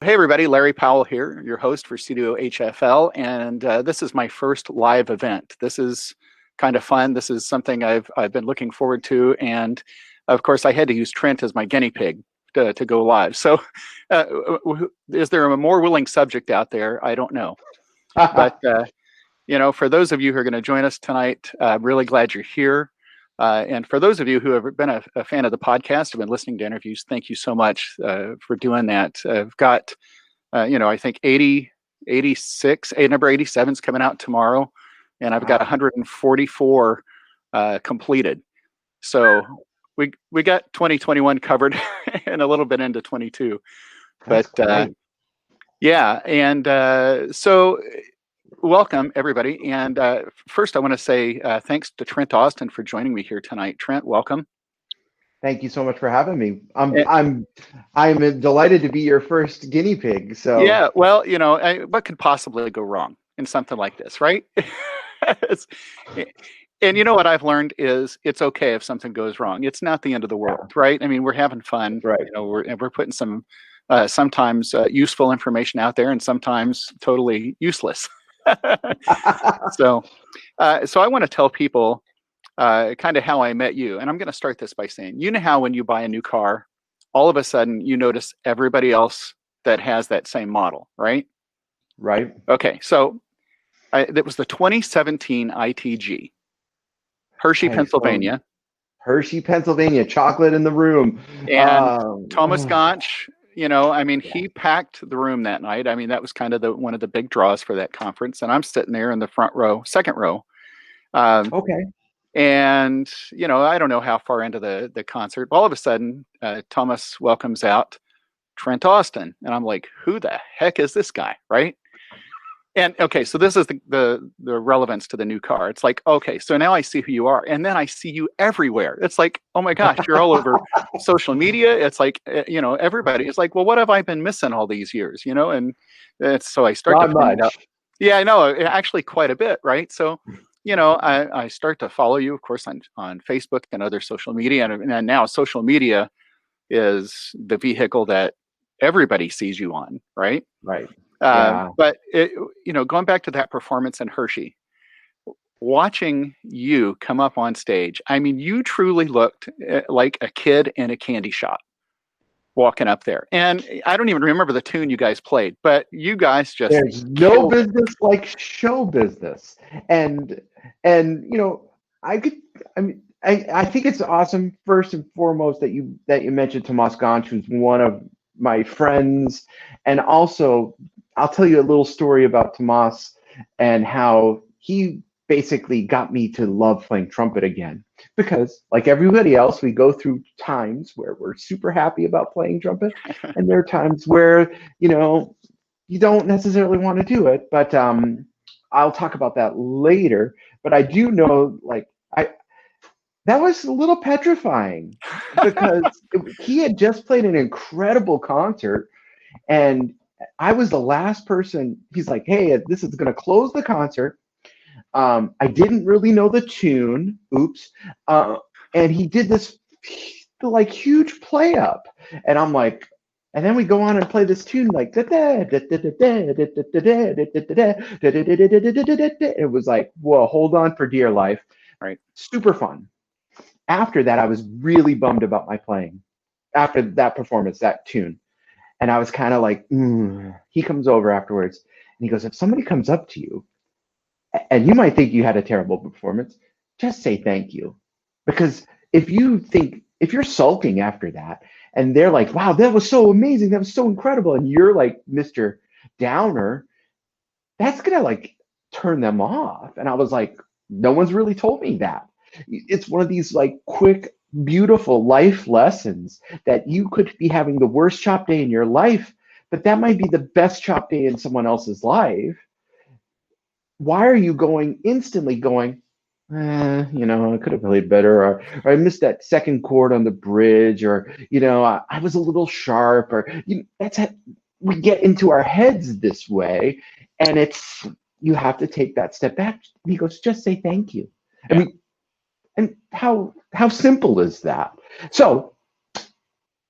Hey everybody, Larry Powell here, your host for Studio HFL, and this is my first live event. This is kind of fun. This is something I've been looking forward to, and of course I had to use Trent as my guinea pig to go live. So, uh, is there a more willing subject out there? I don't know, but for those of you who are going to join us tonight, I'm really glad you're here. And for those of you who have been a fan of the podcast, have been listening to interviews, thank you so much for doing that. I've got, I think 86, number 87 is coming out tomorrow, and I've got 144 completed. So we got 2021 covered and a little bit into 22. That's great. Yeah, and so welcome everybody. And first, I want to say thanks to Trent Austin for joining me here tonight. Trent, welcome. Thank you so much for having me. I'm delighted to be your first guinea pig. So yeah, well, what could possibly go wrong in something like this, right? And you know what I've learned is it's okay if something goes wrong. It's not the end of the world, right? I mean, we're having fun, right? We're putting some sometimes useful information out there, and sometimes totally useless. So I want to tell people kind of how I met you. And I'm going to start this by saying, you know how when you buy a new car, all of a sudden you notice everybody else that has that same model, right? Right. Okay. So that was the 2017 ITG, Hershey, Pennsylvania. Hershey, Pennsylvania, chocolate in the room. And Thomas Gonch, he packed the room that night. I mean, that was kind of one of the big draws for that conference. And I'm sitting there in the front row, second row. Okay. And, I don't know how far into the concert, all of a sudden, Thomas welcomes out Trent Austin. And I'm like, who the heck is this guy? Right. And okay, so this is the relevance to the new car. It's like, okay, so now I see who you are. And then I see you everywhere. It's like, oh my gosh, you're all over social media. It's like, everybody is like, well, what have I been missing all these years? And so I start to find out. Yeah, I know, actually quite a bit. Right. So, I start to follow you, of course, on Facebook and other social media. And now social media is the vehicle that everybody sees you on, right? Right. Yeah. But, going back to that performance in Hershey, watching you come up on stage, I mean, you truly looked like a kid in a candy shop walking up there. And I don't even remember the tune you guys played, but you guys just there's no business like show business. And I think it's awesome, first and foremost, that you mentioned Tomas Gonch, who's one of my friends. And also, I'll tell you a little story about Tomas and how he basically got me to love playing trumpet again. Because like everybody else, we go through times where we're super happy about playing trumpet, and there are times where, you don't necessarily want to do it. But I'll talk about that later. But I do know, that was a little petrifying because he had just played an incredible concert, and I was the last person. He's like, hey, this is going to close the concert. I didn't really know the tune. Oops. And he did this huge play up. And I'm like, and then we go on and play this tune like it was like, whoa, hold on for dear life. Right. Super fun. After that, I was really bummed about my playing. After that performance, that tune. And I was kind of like, he comes over afterwards and he goes, if somebody comes up to you and you might think you had a terrible performance, just say thank you. Because if you're sulking after that and they're like, wow, that was so amazing, that was so incredible, and you're like Mr. Downer, that's gonna turn them off. And I was like, no one's really told me that. It's one of these quick, beautiful life lessons that you could be having the worst chop day in your life, but that might be the best chop day in someone else's life. Why are you instantly going, I could have played better, or I missed that second chord on the bridge, or, I was a little sharp, or that's how we get into our heads this way. And you have to take that step back. He goes, just say thank you. Yeah. I mean, and how simple is that? So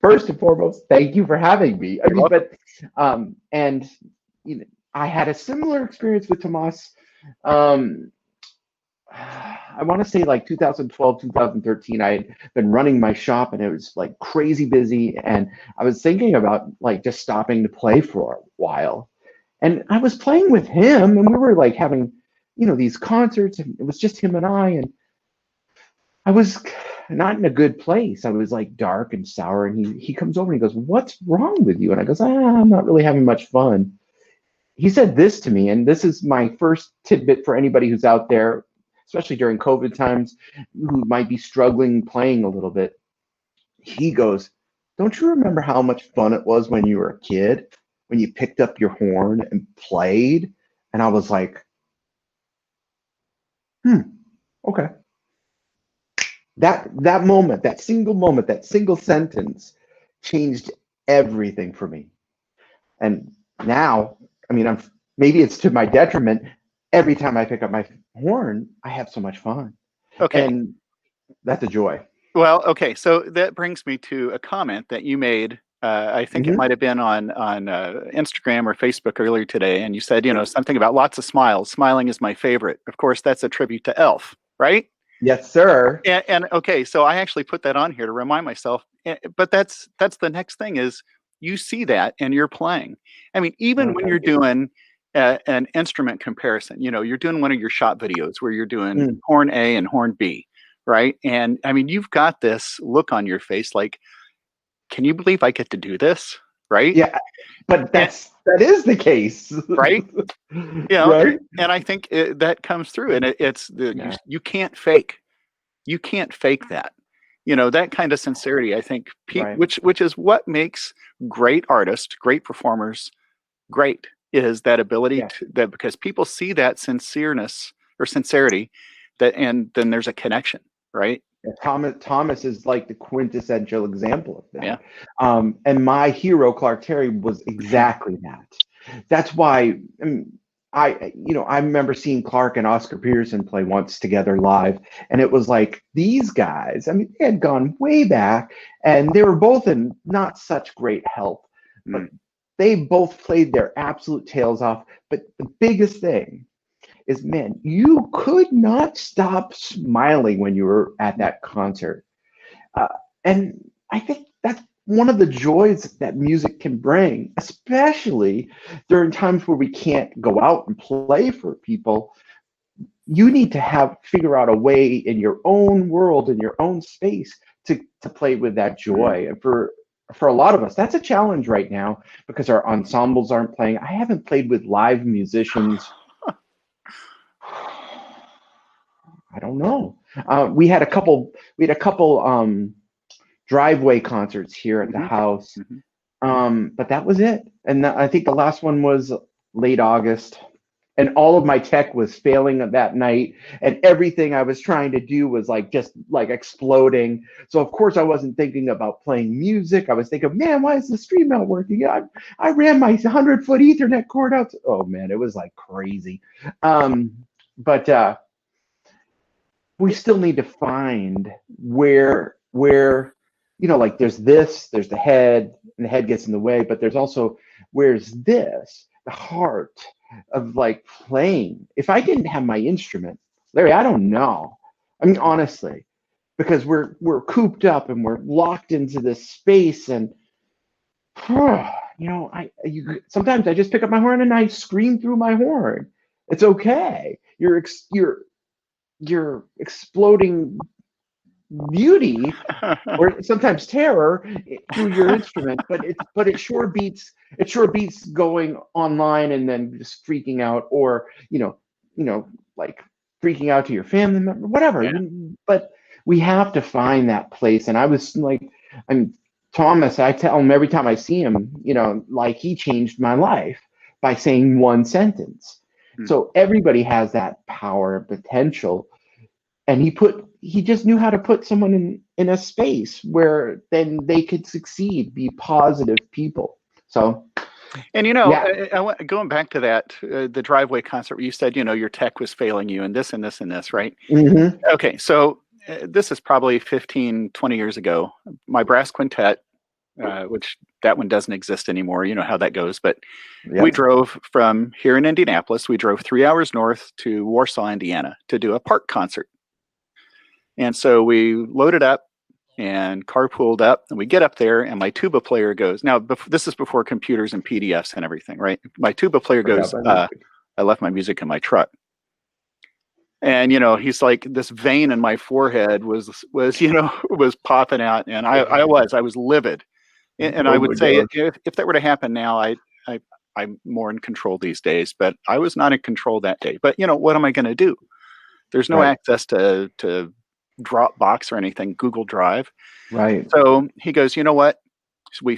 first and foremost, thank you for having me. I You're mean, welcome. but and you know, I had a similar experience with Tomas. Um, I want to say like 2012, 2013. I had been running my shop and it was like crazy busy, and I was thinking about like just stopping to play for a while. And I was playing with him, and we were like having, these concerts, and it was just him and I, and I was not in a good place. I was like dark and sour, and he comes over and he goes, "What's wrong with you?" And I goes, I'm not really having much fun." He said this to me, and this is my first tidbit for anybody who's out there, especially during COVID times, who might be struggling playing a little bit. He goes, "Don't you remember how much fun it was when you were a kid, when you picked up your horn and played?" And I was like, okay. That moment, that single sentence changed everything for me. And now, I mean, maybe it's to my detriment. Every time I pick up my horn, I have so much fun, Okay. and that's a joy. Well, okay. So that brings me to a comment that you made. I think it Mm-hmm. might have been on Instagram or Facebook earlier today, and you said, something about lots of smiles. Smiling is my favorite. Of course, that's a tribute to Elf, right? Yes, sir. And okay, so I actually put that on here to remind myself. But that's the next thing is you see that and you're playing. I mean, even Oh, when you're thank you. doing an instrument comparison, you're doing one of your shop videos where you're doing Mm. horn A and horn B, right? And I mean, you've got this look on your face like, can you believe I get to do this, right? Yeah, but And, that is the case, right? right? And I think that comes through, and it's Yeah, you can't fake. You can't fake that. That kind of sincerity, I think, right, which is what makes great artists, great performers, great, is that ability yeah. to that, because people see that sincereness or sincerity, that, and then there's a connection, right? Yeah, Thomas is like the quintessential example of Yeah. that. And my hero, Clark Terry, was exactly that. That's why I remember seeing Clark and Oscar Peterson play once together live, and it was like these guys. I mean, they had gone way back, and they were both in not such great health, but Mm. they both played their absolute tails off. But the biggest thing is, man, you could not stop smiling when you were at that concert. Uh, and I think that's one of the joys that music can bring, especially during times where we can't go out and play for people. You need to figure out a way in your own world, in your own space, to play with that Mm. joy. And for a lot of us, that's a challenge right now because our ensembles aren't playing. I haven't played with live musicians. I don't know. We had a couple. We had a couple driveway concerts here at the Hmm. house, Hmm. but that was it. And I think the last one was late August, and all of my tech was failing that night, and everything I was trying to do was like just like exploding. So of course I wasn't thinking about playing music. I was thinking, man, why is the stream not working? I ran my 100-foot Ethernet cord out. Oh man, it was like crazy. But we still need to find where like there's the head, and the head gets in the way, but there's also where's the heart of like playing. If I didn't have my instrument, Larry, I don't know. I mean, honestly, because we're cooped up and we're locked into this space, and sometimes I just pick up my horn and I scream through my horn. It's okay. You're exploding beauty or sometimes terror through your instrument, but it sure beats going online and then just freaking out, or like freaking out to your family member, whatever. Yeah. But we have to find that place. And I was like, I'm Thomas. I tell him every time I see him, like he changed my life by saying one sentence. Mm. So everybody has that power and potential, and he just knew how to put someone in a space where then they could succeed, be positive people. So And yeah. going back to that, the driveway concert where you said, your tech was failing you and this and this and this, right? Hmm. Okay, so this is probably 15, 20 years ago. My brass quintet, which that one doesn't exist anymore. You know how that goes. But we Yep. drove from here in Indianapolis. We drove 3 hours north to Warsaw, Indiana, to do a park concert. And so we loaded up and carpooled up, and we get up there, and my tuba player goes. Now, this is before computers and PDFs and everything, right? My tuba player goes, I left my music in my truck. And, you know, he's like, this vein in my forehead was popping out. And I was livid. And I Oh would my say gosh. if that were to happen now, I'm more in control these days, but I was not in control that day. But, you know, what am I going to do? There's no Right. access to Dropbox or anything, Google Drive. Right. So he goes, you know what? We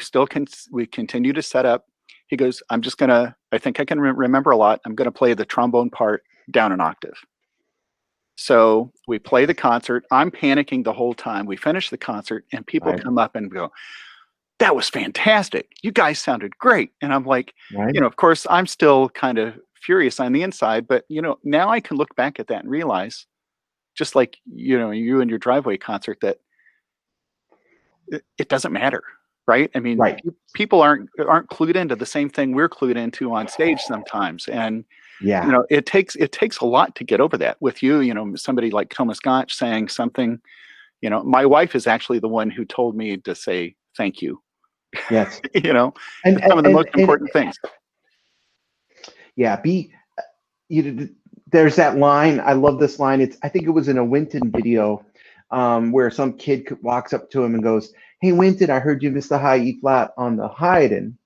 continue to set up. He goes, I think I can remember a lot. I'm going to play the trombone part down an octave. So we play the concert. I'm panicking the whole time. We finish the concert and people Right. come up and go, that was fantastic. You guys sounded great. And I'm like, Right. you know, of course, I'm still kind of furious on the inside, but, you know, now I can look back at that and realize, just like, you know, you and your driveway concert, that it doesn't matter. Right. I mean, Right. people aren't clued into the same thing we're clued into on stage sometimes. And, you Yeah. know, it takes a lot to get over that with you know, somebody like Thomas Gotch saying something. You know, my wife is actually the one who told me to say thank you. Yes. You know, And it's some of the most and important things. yeah, there's that line. I love this line. I think it was in a Winton video, where some kid walks up to him and goes, "Hey, Winton, I heard you missed the high E flat on the Haydn."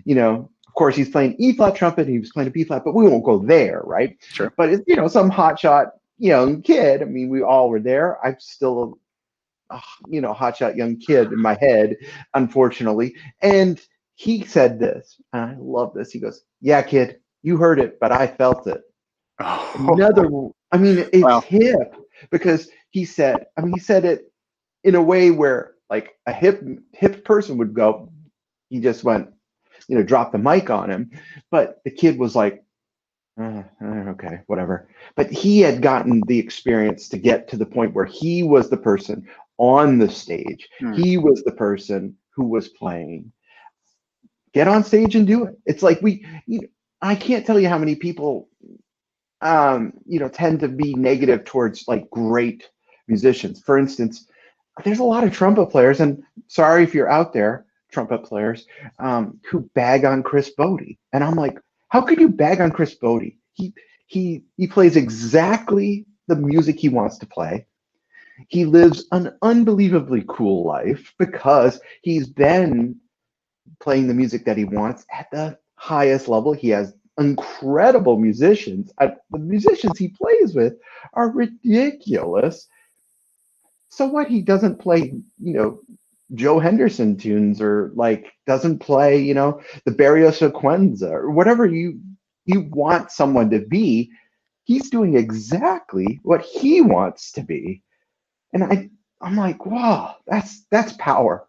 You know, of course, he's playing E flat trumpet. He was playing a B flat, but we won't go there, right? Sure. But it's, you know, some hotshot young kid. I mean, we all were there. I'm still you know, hotshot young kid in my head, unfortunately. And he said this, and I love this. He goes, "Yeah, kid, you heard it, but I felt it." Oh, Another, I mean, it's wow. hip because he said, I mean, he said it in a way where like a hip person would go, he just went, you know, drop the mic on him. But the kid was like, okay, whatever. But he had gotten the experience to get to the point where he was the person on the stage. Hmm. He was the person who was playing. Get on stage and do it. It's like I can't tell you how many people, you know, tend to be negative towards like great musicians. For instance, there's a lot of trumpet players, and sorry if you're out there, trumpet players, who bag on Chris Bodie. And I'm like, how could you bag on Chris Bodie? He plays exactly the music he wants to play. He lives an unbelievably cool life because he's been playing the music that he wants at the highest level. He has incredible musicians. The musicians he plays with are ridiculous. So what? He doesn't play, you know, Joe Henderson tunes, or like doesn't play, you know, the Barrio Sequenza or whatever you want someone to be. He's doing exactly what he wants to be. And I'm like, wow, that's power.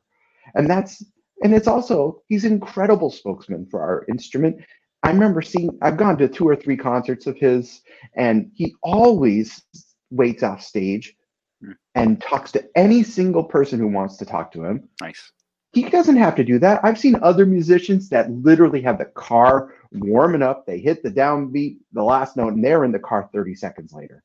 And it's also, he's an incredible spokesman for our instrument. I remember I've gone to 2 or 3 concerts of his, and he always waits off stage Hmm. and talks to any single person who wants to talk to him. Nice. He doesn't have to do that. I've seen other musicians that literally have the car warming up. They hit the downbeat, the last note, and they're in the car 30 seconds later.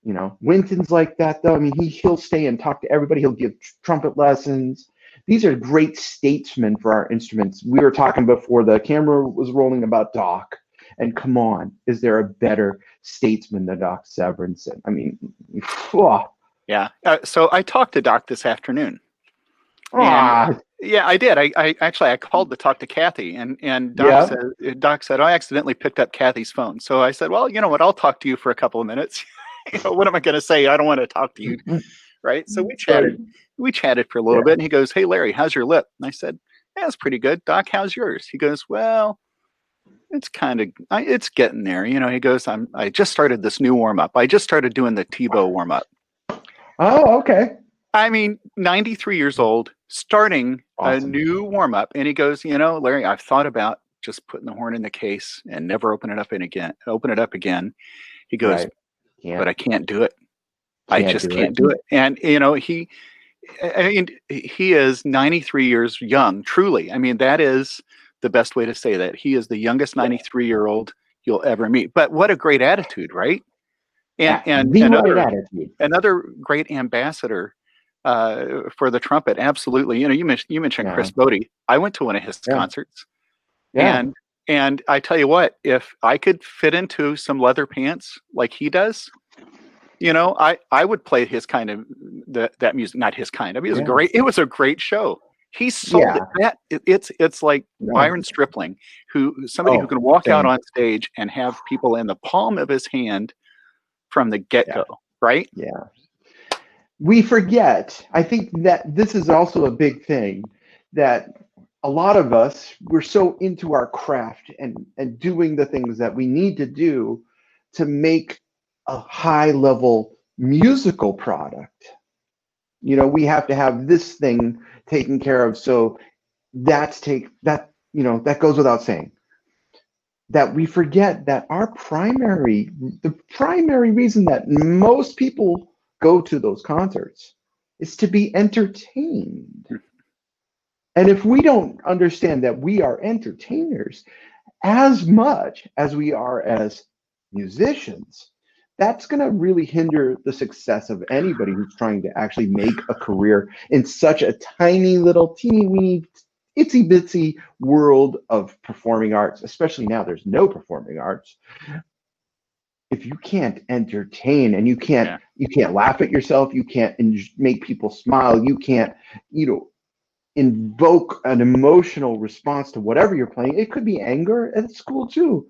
You know, Winton's like that, though. I mean, he'll stay and talk to everybody. He'll give trumpet lessons. These are great statesmen for our instruments. We were talking before the camera was rolling about Doc. And come on, is there a better statesman than Doc Severinsen? I mean, Yeah. So I talked to Doc this afternoon, and ah, yeah, I did. I called to talk to Kathy, and yeah. Doc said, I accidentally picked up Kathy's phone. So I said, well, you know what? I'll talk to you for a couple of minutes. You know, what am I going to say? I don't want to talk to you, right? So we Right. chatted. We chatted for a little Yeah. bit, and he goes, "Hey, Larry, how's your lip?" And I said, "Yeah, it's pretty good. Doc, how's yours?" He goes, "Well, it's kind of, it's getting there." You know, he goes, I just started this new warm up. I just started doing the Tebow warm up. Oh, okay. I mean, 93 years old, starting a Awesome. new warm up. And he goes, you know, Larry, I've thought about just putting the horn in the case and never open it up again. He goes, Right. but Can't I can't do it. I can't just do it. can't do it. And, you know, I mean, he is 93 years young, truly. I mean, that is the best way to say that. He is the youngest 93-year-old you'll ever meet. But what a great attitude, right? And At and the right another attitude. another great ambassador for the trumpet. Absolutely. You mentioned Yeah, Chris Bodie. I went to one of his yeah, concerts, yeah. and I tell you what, if I could fit into some leather pants like he does, I would play his kind of that music, not his kind. I mean, Yeah, it was a great show. He sold it. yeah. It's like No. Byron Stripling, somebody who Oh, can walk out same. on stage and have people in the palm of his hand from the get Yeah, go, right? yeah. We forget. I think that this is also a big thing that a lot of us we're so into our craft and doing the things that we need to do to make a high level musical product. We have to have this thing taken care of. So that goes without saying. That we forget that the primary reason that most people go to those concerts is to be entertained. And if we don't understand that we are entertainers as much as we are as musicians, that's going to really hinder the success of anybody who's trying to actually make a career in such a tiny little teeny weeny itsy bitsy world of performing arts, especially now there's no performing arts. If you can't entertain and Yeah. you can't laugh at yourself, you can't make people smile, you can't you know invoke an emotional response to whatever you're playing. It could be anger at school too.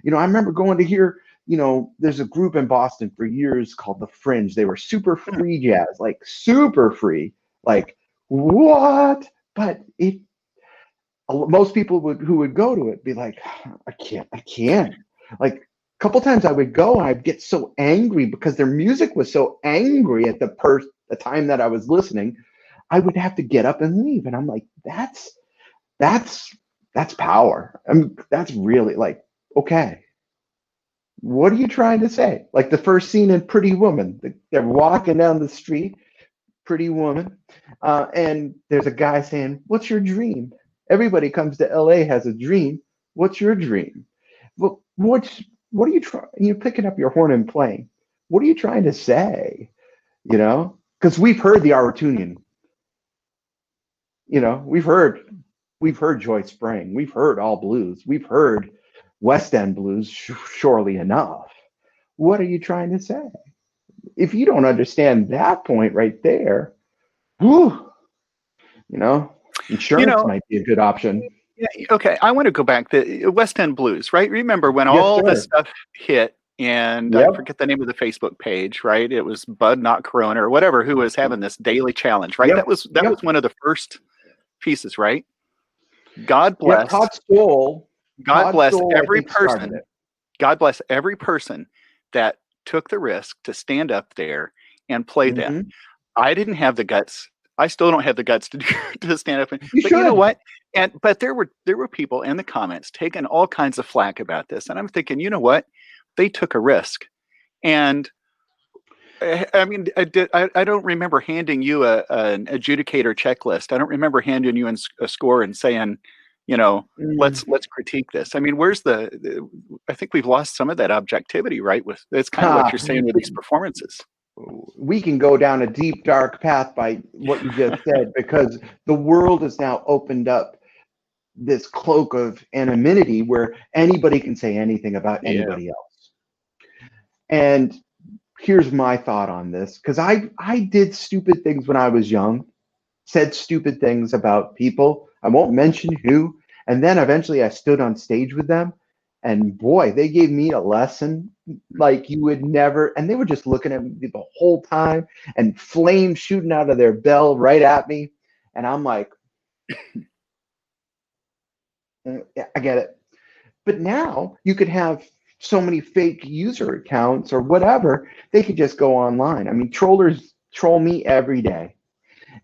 I remember going to hear, there's a group in Boston for years called The Fringe. They were super Hmm. free jazz, like super free. Like, what? But most people who would go to it be like, I can't. Like a couple times I would go and I'd get so angry because their music was so angry at the time that I was listening. I would have to get up and leave, and I'm like, that's that's power. I mean, that's really like, okay, what are you trying to say? Like the first scene in Pretty Woman, they're walking down the street, Pretty Woman, and there's a guy saying, "What's your dream?" Everybody comes to LA has a dream. What's your dream? Well, what are you trying? You're picking up your horn and playing. What are you trying to say? Because we've heard the Arutunian. We've heard Joyce Spring. We've heard all blues. We've heard West End blues. Surely enough. What are you trying to say? If you don't understand that point right there, whew, you know, You insurance know, might be a good option. yeah, okay. I want to go back to West End Blues, right? Remember when Yes, all this sir. stuff hit, and I Yep. forget the name of the Facebook page, right? It was Bud Not Corona or whatever who was having this daily challenge, right? Yep. That was Yep. one of the first pieces, right? God Yep. bless, God Todd bless Stoll, I every think, started person. it. God bless every person that took the risk to stand up there and play that. Hmm. I didn't have the guts. I still don't have the guts to to stand up. You But you know should. what? But there were people in the comments taking all kinds of flack about this, and I'm thinking, you know what? They took a risk, and I mean, I don't remember handing you an adjudicator checklist. I don't remember handing you a score and saying, you know, Mm. let's critique this. I mean, where's I think we've lost some of that objectivity, right? With it's kind of what Ha. you're saying with these performances. We can go down a deep, dark path by what you just said because the world has now opened up this cloak of anonymity where anybody can say anything about Yeah. anybody else. And here's my thought on this because I did stupid things when I was young, said stupid things about people. I won't mention who. And then eventually I stood on stage with them. And boy, they gave me a lesson like you would never. And they were just looking at me the whole time and flames shooting out of their bell right at me. And I'm like, yeah, I get it. But now you could have so many fake user accounts or whatever. They could just go online. I mean, trollers troll me every day.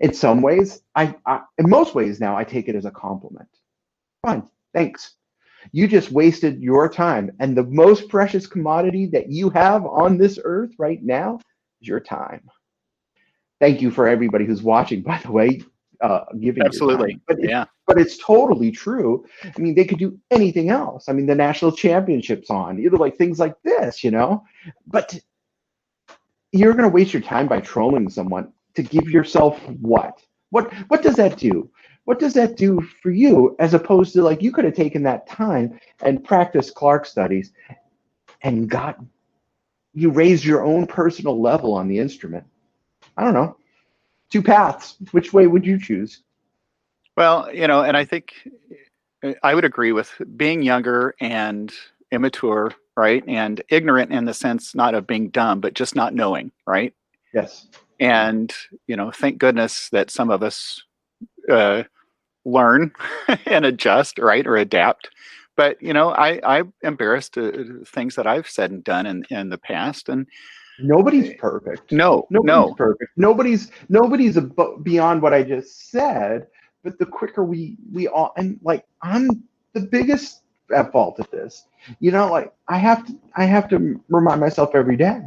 In some ways, in most ways now, I take it as a compliment. Fine, thanks. You just wasted your time. And the most precious commodity that you have on this earth right now is your time. Thank you for everybody who's watching, by the way, giving your Absolutely. time. But Yeah. but it's totally true. I mean, they could do anything else. I mean, the national championships on, like things like this, But you're going to waste your time by trolling someone to give yourself what? What does that do? What does that do for you as opposed to like you could have taken that time and practiced Clark studies and you raised your own personal level on the instrument. I don't know. Two paths. Which way would you choose? Well, and I think I would agree with being younger and immature, right? And ignorant in the sense not of being dumb, but just not knowing, right? Yes. And, thank goodness that some of us uh, learn and adjust, right? Or adapt. But, I'm embarrassed things that I've said and done in the past. And Nobody's perfect. no, Nobody's no. perfect. Nobody's beyond what I just said. But the quicker we all and like I'm the biggest at fault at this. Like I have to remind myself every day.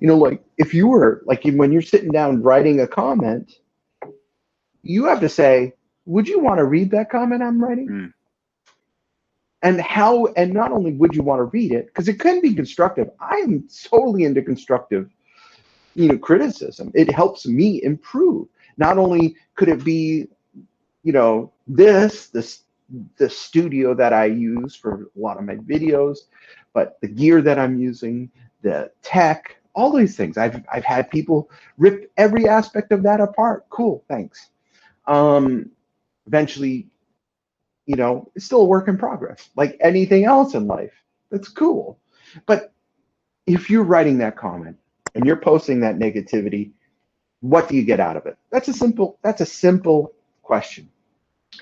Like if you were like when you're sitting down writing a comment, you have to say, would you want to read that comment I'm writing? Mm. And not only would you want to read it, because it can be constructive. I am totally into constructive, criticism. It helps me improve. Not only could it be, the studio that I use for a lot of my videos, but the gear that I'm using, the tech, all these things. I've had people rip every aspect of that apart. Cool, thanks. Eventually, it's still a work in progress, like anything else in life. That's cool. But if you're writing that comment and you're posting that negativity, what do you get out of it? That's a simple question.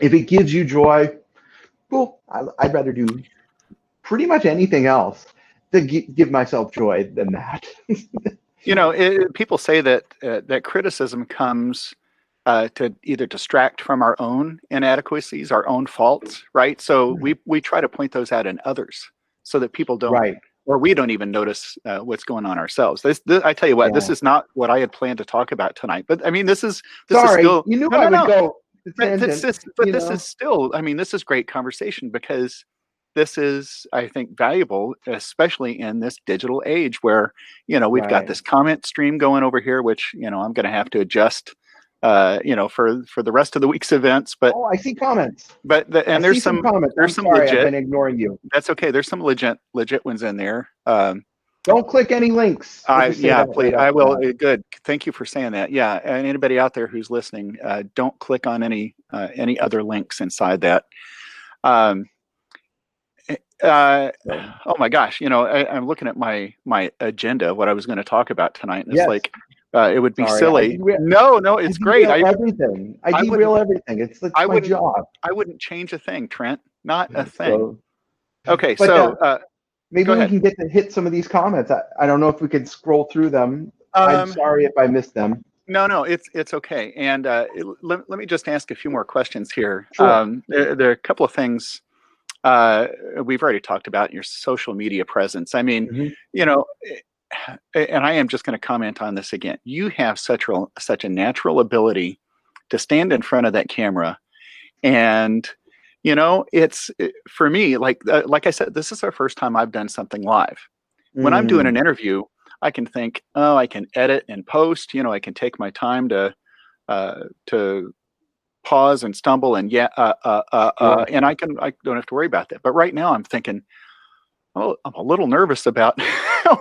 If it gives you joy, well, I'd rather do pretty much anything else to give myself joy than that. People say that criticism comes to either distract from our own inadequacies, our own faults, right? So we try to point those out in others so that people don't, Right. or we don't even notice what's going on ourselves. This, I tell you what, this Yeah. is not what I had planned to talk about tonight. But I mean, this is Sorry, still you knew no, I no, would no. go the But this tangent. is, but this is still, I mean, this is great conversation because this is, I think, valuable, especially in this digital age where, we've got Right. this comment stream going over here, which, I'm going to have to adjust, for the rest of the week's events. But, Oh, I see comments. I and see some comments. there's I'm some sorry, I've legit, been ignoring you. that's okay. There's some legit ones in there. Don't click any links. We'll just say Yeah, that please. right off I the will. bat. Good. Thank you for saying that. Yeah. And anybody out there who's listening, don't click on any other links inside that. Um, So, oh my gosh, I'm looking at my agenda, what I was going to talk about tonight, and it's yes. like it would be Sorry, silly. No, no, I it's great. derail everything. I I wouldn't derail everything. It's I my wouldn't job. I wouldn't change a thing, Trent. Not a thing. So, Okay, but so maybe go we ahead. can get to hit some of these comments. I don't know if we can scroll through them. I'm Um, sorry if I missed them. no, no, it's okay. And let me just ask a few more questions here. Sure. There are a couple of things we've already talked about your social media presence. I mean, Hmm. you know, and I am just going to comment on this again. You have such a natural ability to stand in front of that camera, and for me, like I said, this is our first time I've done something live. When I'm doing Mm, an interview, I can think, oh, I can edit and post. I can take my time to pause and stumble and sure. and I don't have to worry about that. But right now, I'm thinking, oh, I'm a little nervous about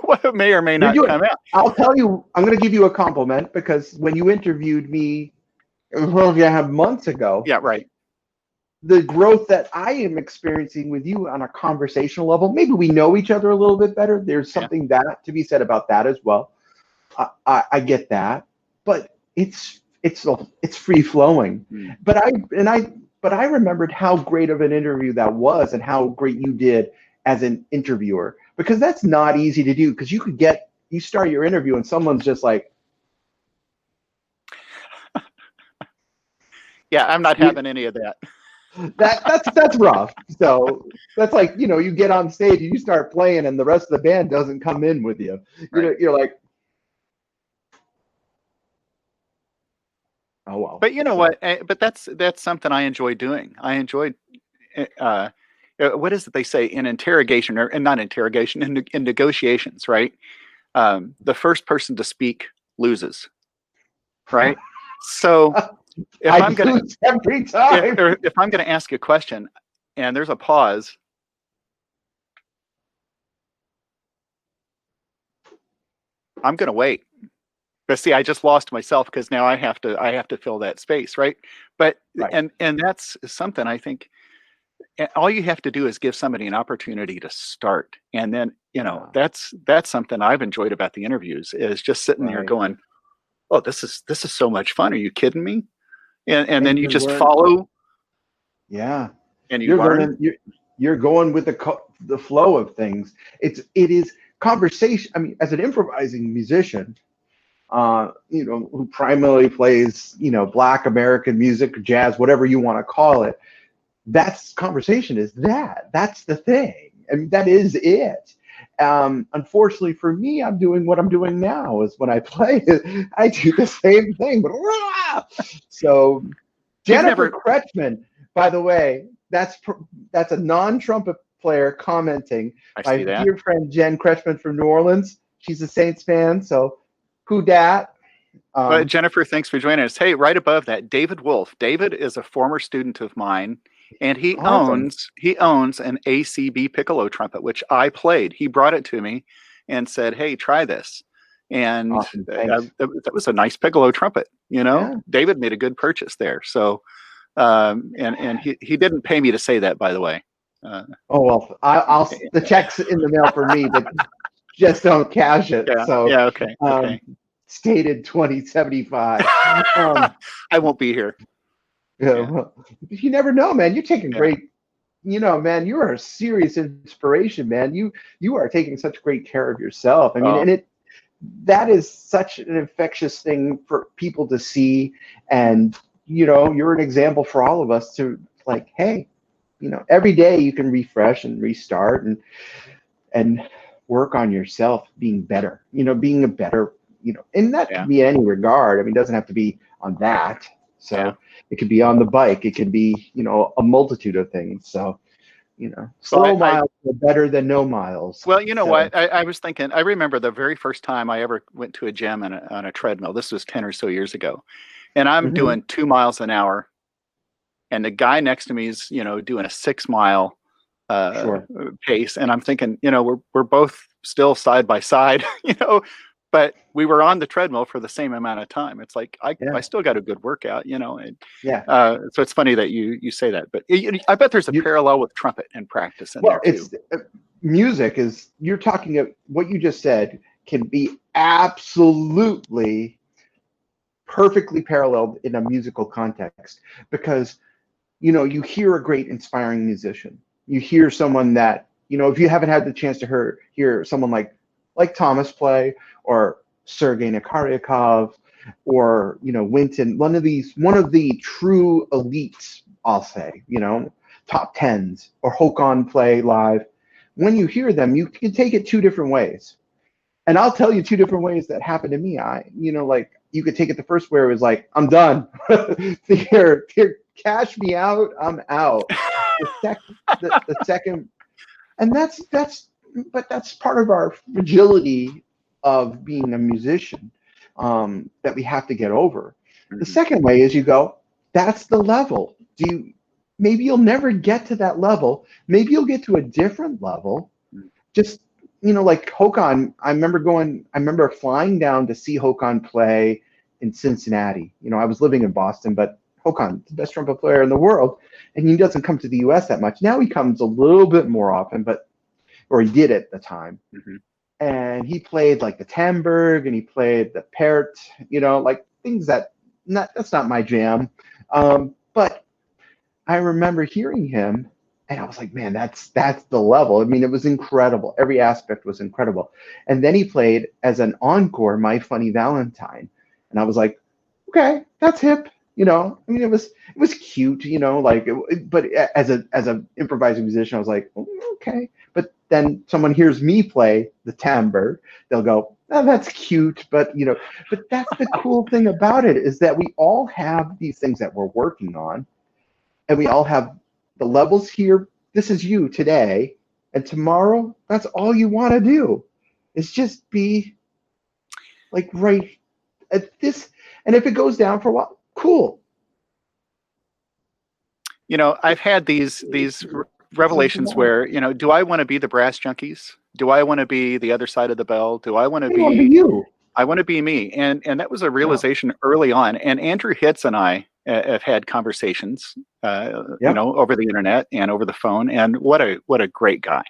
what may or may You're not doing. come out. I'll tell you. I'm going to give you a compliment because when you interviewed me, well, yeah, months ago, Yeah, right. the growth that I am experiencing with you on a conversational level, maybe we know each other a little bit better. There's Yeah. something that to be said about that as well. I get that, but it's free flowing. Mm. But I remembered how great of an interview that was and how great you did as an interviewer because that's not easy to do because you start your interview and someone's just like Yeah, I'm not you, having any of that. that's rough. So that's like you get on stage and you start playing and the rest of the band doesn't come in with you. Right. You're like Oh well. But you know So what? But that's something I enjoy doing. I enjoy uh, what is it they say in interrogation or and not interrogation in negotiations, right? The first person to speak loses, right? So if I I'm gonna lose every time. if I'm gonna ask a question and there's a pause, I'm gonna wait. But see, I just lost myself because now I have to fill that space, right? But Right. and that's something I think all you have to do is give somebody an opportunity to start, and then Yeah. that's something I've enjoyed about the interviews is just sitting there Right. going, oh, this is so much fun. Are you kidding me? And then And you you're just learning. follow Yeah. and you You're learn. learning. You're going with the flow of things. It is conversation. I mean, as an improvising musician, who primarily plays, Black American music, jazz, whatever you want to call it. That's conversation. That's the thing, and that is it. Unfortunately for me, I'm doing what I'm doing now. Is when I play, I do the same thing, but so You've Jennifer never. Kretschmann, by the way, that's a non-trumpet player commenting. I My see that. dear friend Jen Kretschmann from New Orleans. She's a Saints fan, so who dat? But Um, Jennifer, thanks for joining us. Hey, right above that, David Wolf. David is a former student of mine, and he awesome, owns he owns an ACB piccolo trumpet, which I played. He brought it to me and said, "Hey, try this." And awesome. Thanks. that was a nice piccolo trumpet. Yeah. David made a good purchase there. So, and he didn't pay me to say that, by the way. Uh, Oh well, the check's in the mail for me, but just don't cash it. yeah, So, yeah, okay, um, okay. stated 2075. Um, I won't be here. Yeah, well, you never know, man. You're taking yeah. great. Man, you are a serious inspiration, man. You are taking such great care of yourself. I mean, Oh, and that is such an infectious thing for people to see, and you're an example for all of us to like. Hey, every day you can refresh and restart and work on yourself being better, being a better, and that yeah, could be any regard. I mean, it doesn't have to be on that. yeah. So it could be on the bike. It could be, a multitude of things. So, Well, slow miles are better than no miles. well, you know So, what? I was thinking. I remember the very first time I ever went to a gym on a treadmill. This was 10 or so years ago, and I'm mhm, doing 2 miles an hour, and the guy next to me is, doing a 6 mile uh, sure. pace, and I'm thinking, we're both still side by side, but we were on the treadmill for the same amount of time. It's like I Yeah. still got a good workout, and Yeah. so it's funny that you say that. But I bet there's a You, parallel with trumpet and practice in well, there too. music is, you're talking of what you just said can be absolutely perfectly paralleled in a musical context because you hear a great inspiring musician. You hear someone that, if you haven't had the chance to hear someone like Thomas play, or Sergei Nakaryakov, or Winton, one of the true elites, I'll say, top tens, or Håkon play live. When you hear them, you can take it two different ways. And I'll tell you two different ways that happened to me. Like you could take it the first way, it was like, I'm done. Here, cash me out. I'm out. The second, and but that's part of our fragility of being a musician, that we have to get over. The Mhm. second way is you go, that's the level. Maybe you'll never get to that level. Maybe you'll get to a different level, just like Håkon. I remember flying down to see Håkon play in Cincinnati. I was living in Boston, but Håkon, the best trumpet player in the world, and he doesn't come to the US that much. Now he comes a little bit more often, or he did at the time. Mhm. And he played like the Tamberg, and he played the Pert, like things that's not my jam. But I remember hearing him, and I was like, man, that's the level. I mean, it was incredible. Every aspect was incredible. And then he played as an encore, My Funny Valentine, and I was like, okay, that's hip. I mean, it was cute, like, but as a improvising musician, I was like, "Oh, okay." But then someone hears me play the timbre, they'll go, "Oh, that's cute," but that's the cool thing about it, is that we all have these things that we're working on, and we all have the levels here. This is you today, and tomorrow, that's all you want to do, is just be like right at this. And if it goes down for a while, cool. I've had these revelations where, do I want to be the Brass Junkies? Do I want to be the other side of the bell? Do I want to You want to be be you. I want to be me? And that was a Yeah. realization early on. And Andrew Hitz and I have had conversations, Yep. over the internet and over the phone. And what a great guy.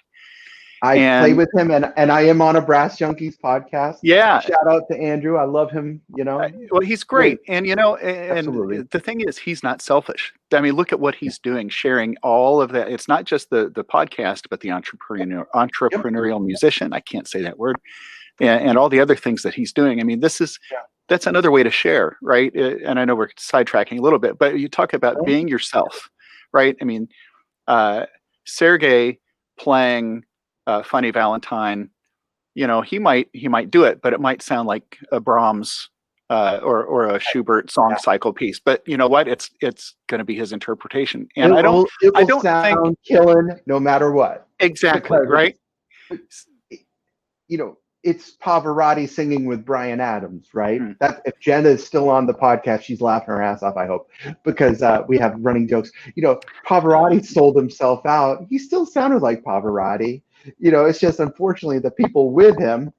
I play And with him, and I am on a Brass Junkies podcast. yeah, Shout out to Andrew. I love him. well, he's Great. great. And Absolutely. the thing is, he's not selfish. I mean, look at what he's doing, sharing all of that. It's not just the podcast, but the Yep. entrepreneurial musician. I can't say that word. And all the other things that he's doing. I mean, Yeah. that's another way to share, right? And I know we're sidetracking a little bit, but you talk about being yourself, right? I mean, Sergey playing Funny Valentine, he might do it, but it might sound like a Brahms or a Schubert song Yeah. cycle piece. But you know what? It's going to be his interpretation, and It I don't will it I will don't think sound killing no matter what. exactly Because right. it's Pavarotti singing with Brian Adams, right? Mm. That if Jenna is still on the podcast, she's laughing her ass off, I hope, because we have running jokes. Pavarotti sold himself out. He still sounded like Pavarotti. It's just unfortunately the people with him,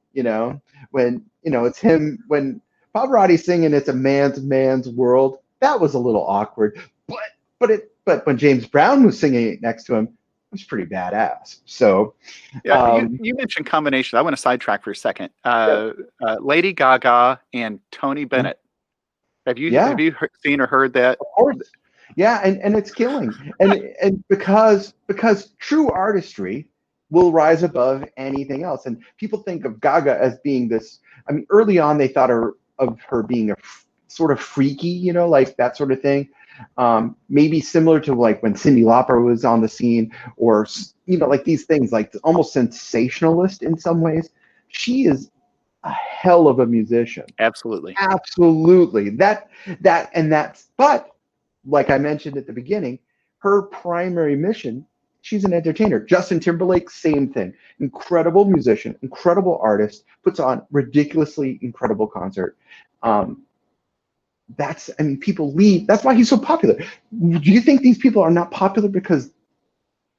when it's him when Pavarotti's singing "It's a man's world," that was a little awkward. But when James Brown was singing it next to him, it was pretty badass. So Yeah, you mentioned combination. I want to sidetrack for a second. yeah, Lady Gaga and Tony Bennett. Have you yeah, have you seen or heard that? of course. Yeah, and it's killing. And because true artistry will rise above anything else. And people think of Gaga as being this. I mean, early on they thought of her being sort of freaky, like that sort of thing. Maybe similar to like when Cyndi Lauper was on the scene, or like these things, like almost sensationalist in some ways. She is a hell of a musician. Absolutely. Absolutely. But like I mentioned at the beginning, her primary mission, she's an entertainer. Justin Timberlake, same thing. Incredible musician, incredible artist, puts on ridiculously incredible concert. People leave. That's why he's so popular. Do you think these people are not popular because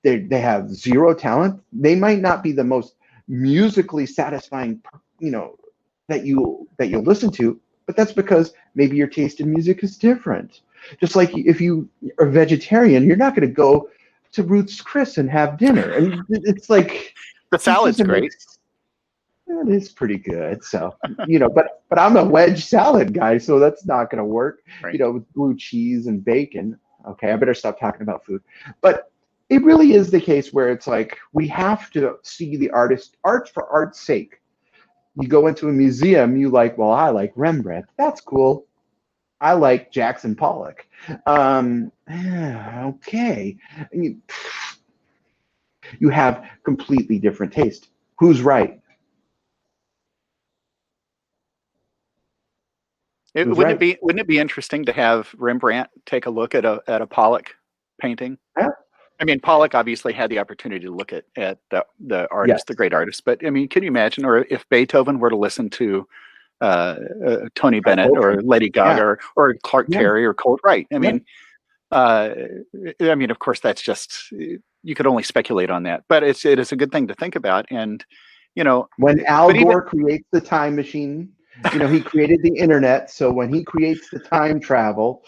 they have zero talent? They might not be the most musically satisfying, that you listen to, but that's because maybe your taste in music is different. Just like if you are vegetarian, you're not going to go to Ruth's Chris and have dinner. And it's like The salad's great. It is pretty good. So, but I'm a wedge salad guy, so that's not going to work. Right. With blue cheese and bacon. Okay, I better stop talking about food. But it really is the case where it's like we have to see the art for art's sake. You go into a museum, I like Rembrandt. That's cool. I like Jackson Pollock. Okay. And you have completely different taste. Who's right? Who's Wouldn't right? it be interesting to have Rembrandt take a look at a Pollock painting? Yeah. I mean, Pollock obviously had the opportunity to look at the Yes. artist, the great artist. But I mean, can you imagine, or if Beethoven were to listen to Tony Bennett or Lady Gaga or Clark Yeah. Terry or Colt Wright? Yeah. I mean, of course, that's just you could only speculate on that, but it is a good thing to think about. And when Al but even Gore creates the time machine, he created the internet. So when he creates the time travel,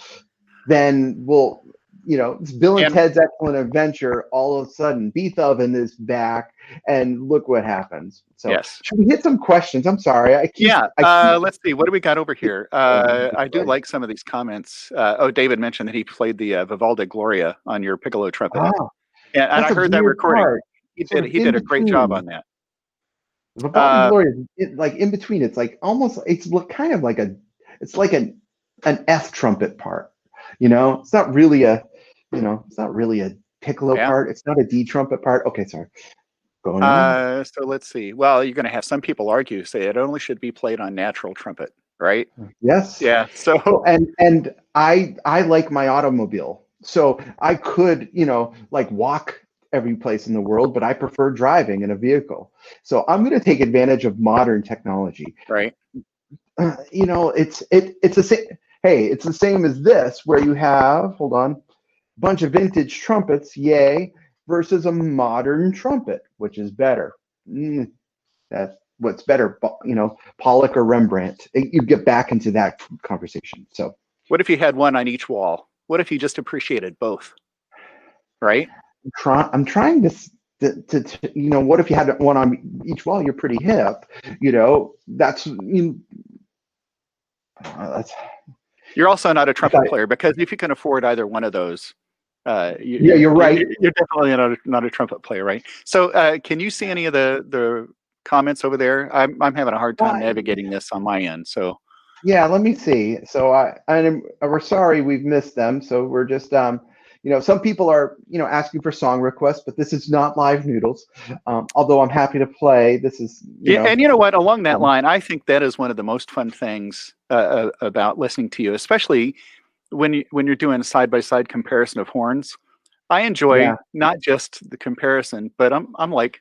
then it's Bill and and Ted's Excellent Adventure. All of a sudden, Beethoven is back, and look what happens. So yes. should we hit some questions? I'm sorry, I keep. Let's see. What do we got over here? I do like some of these comments. David mentioned that he played the Vivaldi Gloria on your piccolo trumpet, Oh, and I that's a heard that weird recording. part. He Sort did. of He in did a great job on between. that. Vivaldi Gloria, like in between. It's like almost. It's kind of like it's like an F trumpet part. It's not really it's not really a piccolo Yeah. part. It's not a D trumpet part. Okay, sorry. Going on. So let's see. Well, you're going to have some people argue, say it only should be played on natural trumpet, right? Yes. Yeah. So Well, and I like my automobile, so I could like walk every place in the world, but I prefer driving in a vehicle. So I'm going to take advantage of modern technology. right. It's the same. Hey, it's the same as this, where you have hold on, a bunch of vintage trumpets, yay, versus a modern trumpet, which is better. That's what's better, Pollock or Rembrandt. You get back into that conversation. So What if you had one on each wall? What if you just appreciated both? Right. I'm trying to what if you had one on each wall? You're pretty hip, that's You're also not a I trumpet thought, player, because if you can afford either one of those, yeah, you're right. you're definitely not a trumpet player, right? So, can you see any of the comments over there? I'm having a hard time Well, navigating this on my end. So, yeah, let me see. So we're sorry we've missed them. So we're just some people are asking for song requests, but this is not live noodles. Although I'm happy to play. This is yeah, and you know what? Along that um, line, I think that is one of the most fun things about listening to you, especially when you're doing a side by side comparison of horns. I enjoy yeah, not just the comparison, but I'm like,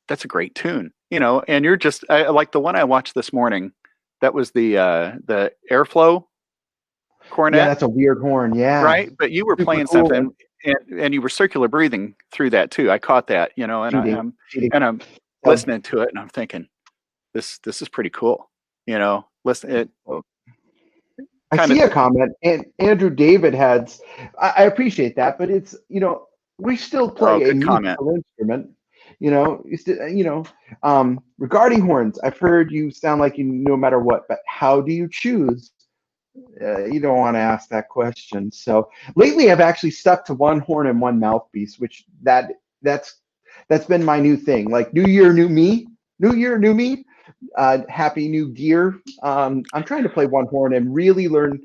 that's a great tune, and you're just like the one I watched this morning. That was the airflow yeah, cornet, that's a weird horn. Yeah, right? But you were super playing cool. something, and you were circular breathing through that too. I caught that, and Cheating, cheating. I'm So, listening to it, and I'm thinking, this is pretty cool. Listen, it I kind of see a comment, and Andrew David has. I appreciate that, but it's we still oh, play a good comment. musical instrument. Regarding horns, I've heard you sound like you no matter what, but how do you choose? You don't want to ask that question. So lately, I've actually stuck to one horn and one mouthpiece, which that's been my new thing. Like New Year, new me. New Year, new me. Happy New Gear. I'm trying to play one horn and really learn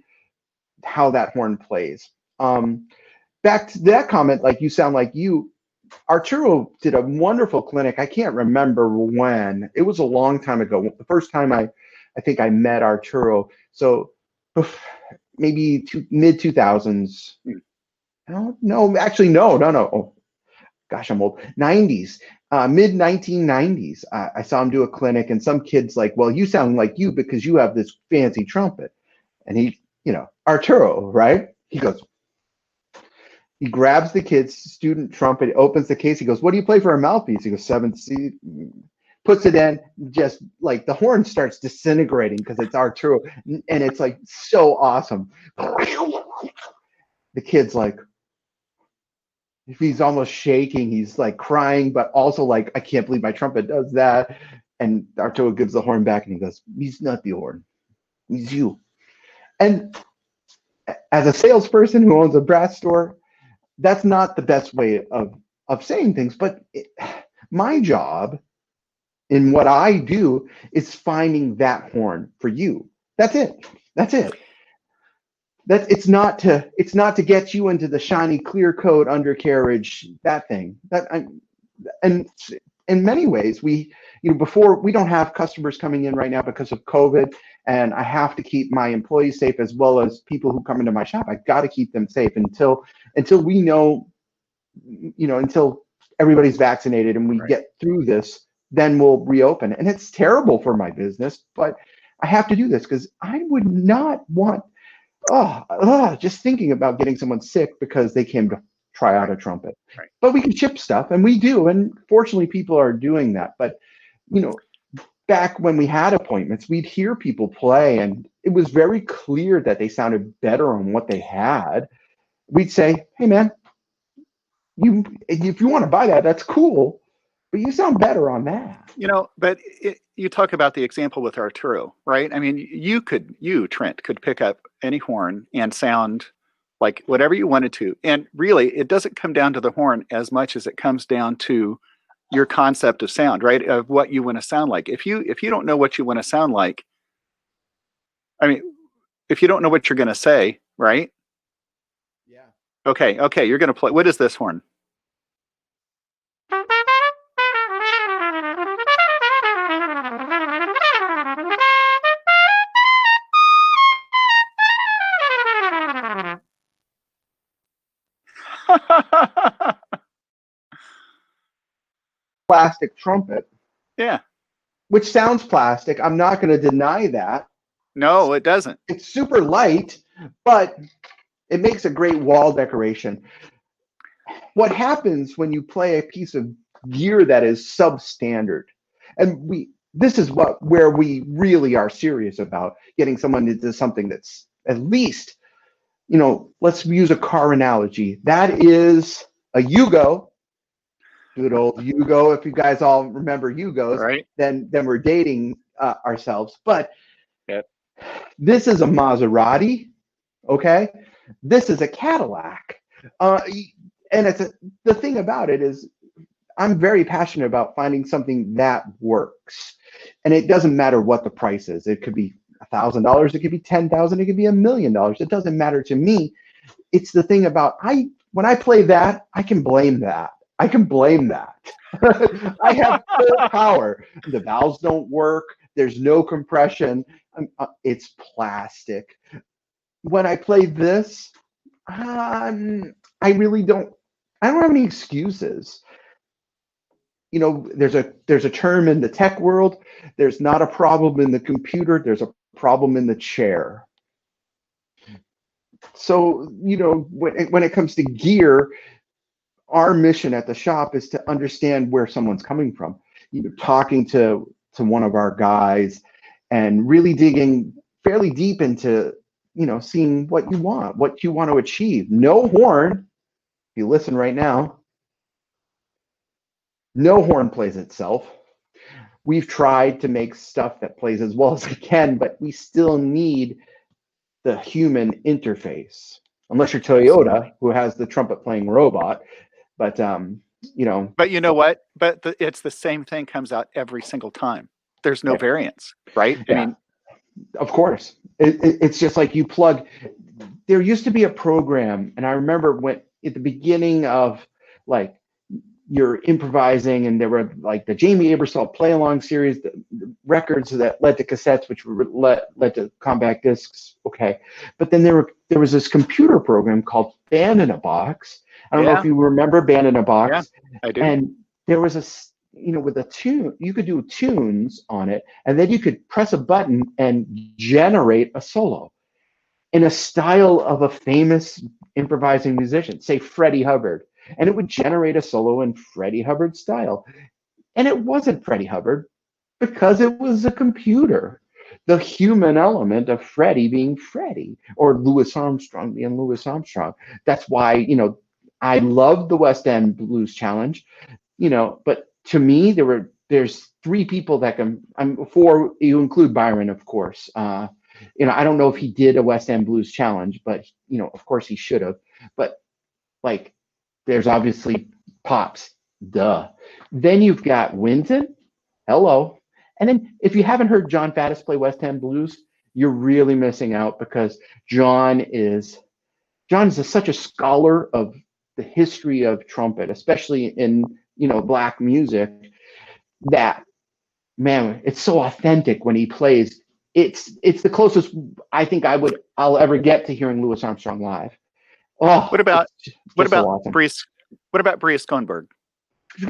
how that horn plays. Back to that comment, like you sound like you. Arturo did a wonderful clinic. I can't remember when. It was a long time ago. The first time I think I met Arturo. So maybe mid 2000s. No, actually, no, no, no. Oh, gosh, I'm old. 90s, mid 1990s. I saw him do a clinic, and some kids like, well, you sound like you because you have this fancy trumpet. And Arturo, right? He grabs the kid's student trumpet, opens the case. He goes, "What do you play for a mouthpiece?" He goes, "Seventh C." Puts it in, just like the horn starts disintegrating because it's Arturo, and it's like so awesome. The kid's like, he's almost shaking. He's like crying, but also like, I can't believe my trumpet does that. And Arturo gives the horn back, and he goes, "He's not the horn. He's you." And as a salesperson who owns a brass store, that's not the best way of saying things, but my job in what I do is finding that horn for you. That's it. That's it. That it's not to get you into the shiny clear coat undercarriage, that thing. And in many ways, before, we don't have customers coming in right now because of COVID, and I have to keep my employees safe as well as people who come into my shop. I got to keep them safe until we know, until everybody's vaccinated and we Right. get through this, then we'll reopen. And it's terrible for my business, but I have to do this because I would not want, just thinking about getting someone sick because they came to try out Right. a trumpet. Right. But we can ship stuff, and we do. And fortunately, people are doing that. But, you know, back when we had appointments, we'd hear people play, and it was very clear that they sounded better on what they had. We'd say, "Hey, man, if you want to buy that, that's cool, but you sound better on that." But you talk about the example with Arturo, right? I mean, Trent, could pick up any horn and sound like whatever you wanted to. And really, it doesn't come down to the horn as much as it comes down to your concept of sound, right? Of what you want to sound like. If you don't know what you want to sound like, I mean, if you don't know what you're going to say, right? Okay, okay, you're gonna play. What is this horn? Plastic trumpet, Yeah. which sounds plastic. I'm not going to deny that. No, it doesn't. It's super light, but it makes a great wall decoration. What happens when you play a piece of gear that is substandard? And this is where we really are serious about getting someone into something that's at least, let's use a car analogy. That is a Yugo, good old Yugo. If you guys all remember Yugos, Right. then we're dating ourselves. But Yep. this is a Maserati, okay? This is a Cadillac. Uh, and the thing about it is I'm very passionate about finding something that works. And it doesn't matter what the price is. It could be $1,000, it could be 10,000, it could be $1,000,000. It doesn't matter to me. It's the thing about when I play that, I can blame that. I can blame that. I have full power. The valves don't work. There's no compression. It's plastic. When I play this, I really don't. I don't have any excuses. There's a term in the tech world. There's not a problem in the computer. There's a problem in the chair. So when it comes to gear, our mission at the shop is to understand where someone's coming from. Talking to one of our guys and really digging fairly deep into seeing what you want to achieve. No horn. If you listen right now, no horn plays itself. We've tried to make stuff that plays as well as we can, but we still need the human interface. Unless you're Toyota, who has the trumpet playing robot. But But you know what? But it's the same thing comes out every single time. There's no yeah, variance, right? I yeah, mean, of course. It's just like you plug. There used to be a program, and I remember when at the beginning of like you're improvising, and there were like the Jamie Aebersold play along series, the records that led to cassettes, which led to compact discs. Okay, but then there was this computer program called Band in a Box. I don't know if yeah, you remember Band in a yeah, Box, I do. and there was with a tune, you could do tunes on it, and then you could press a button and generate a solo in a style of a famous improvising musician, say Freddie Hubbard, and it would generate a solo in Freddie Hubbard style. And it wasn't Freddie Hubbard because it was a computer. The human element of Freddie being Freddie or Louis Armstrong being Louis Armstrong. That's why, I love the West End Blues Challenge, but to me, there's three people that can, four, you include Byron, of course. I don't know if he did a West End Blues Challenge, but of course he should have. But like, there's obviously Pops, duh. Then you've got Winton, hello. And then if you haven't heard John Faddis play West End Blues, you're really missing out because John is such a scholar of the history of trumpet, especially in black music, that man, it's so authentic when he plays. It's the closest I think I'll ever get to hearing Louis Armstrong live. Oh, What about it's what just so about awesome. Brees? What about Bria Schoenberg?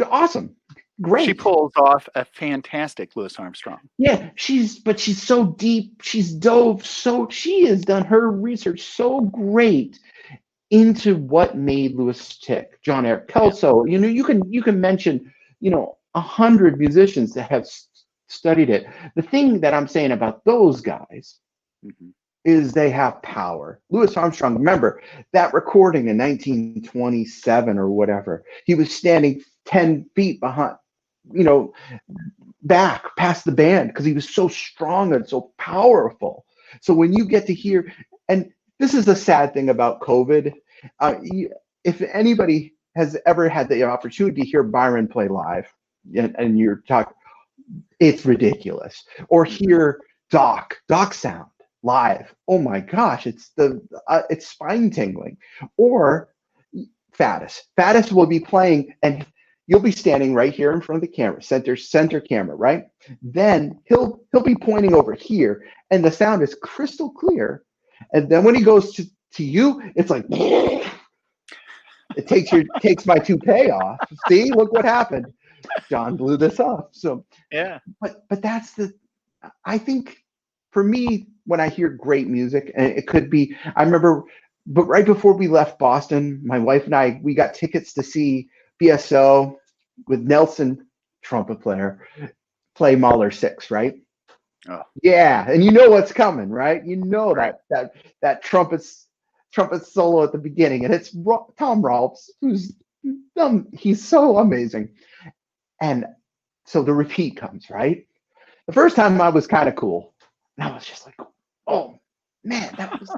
Awesome. She Great. pulls off a fantastic Louis Armstrong. Yeah, she's so deep. She has done her research so great into what made Lewis tick. John Eric Yeah. Kelso. You can mention 100 musicians that have studied it. The thing that I'm saying about those guys Mm-hmm. is they have power. Louis Armstrong, remember that recording in 1927 or whatever, he was standing 10 feet behind, you know, back past the band because he was so strong and so powerful. So when you get to hear, and this is the sad thing about COVID, if anybody has ever had the opportunity to hear Byron play live, and you're talking, it's ridiculous. Or Mm-hmm. hear Doc sound live. Oh my gosh, it's spine tingling. Or Faddis. Faddis will be playing, and you'll be standing right here in front of the camera, center camera, right? Then he'll be pointing over here, and the sound is crystal clear. And then when he goes to you, it's like it takes my toupee off. See, look what happened. John blew this off. So Yeah. but that's I think for me, when I hear great music, and it could be, I remember, but right before we left Boston, my wife and I, we got tickets to see BSO with Nelson, trumpet player, play Mahler 6, right? Oh. Yeah, and you know what's coming, right? You know Right. that trumpet solo at the beginning, and it's Tom Rolfs, who's he's so amazing. And so the repeat comes, right? The first time I was kind of cool. And I was just like, oh man, that was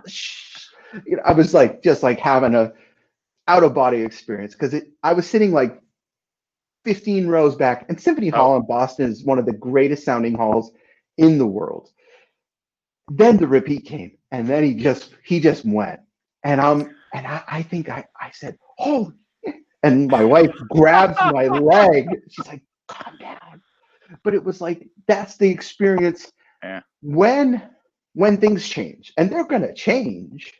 I was like just like having a out of body experience because I was sitting like 15 rows back, and Symphony Oh. Hall in Boston is one of the greatest sounding halls in the world. Then the repeat came, and then he just went, and I think I said, oh, and my wife grabs my leg. She's like, calm down. But it was like that's the experience. Yeah. When things change, and they're going to change,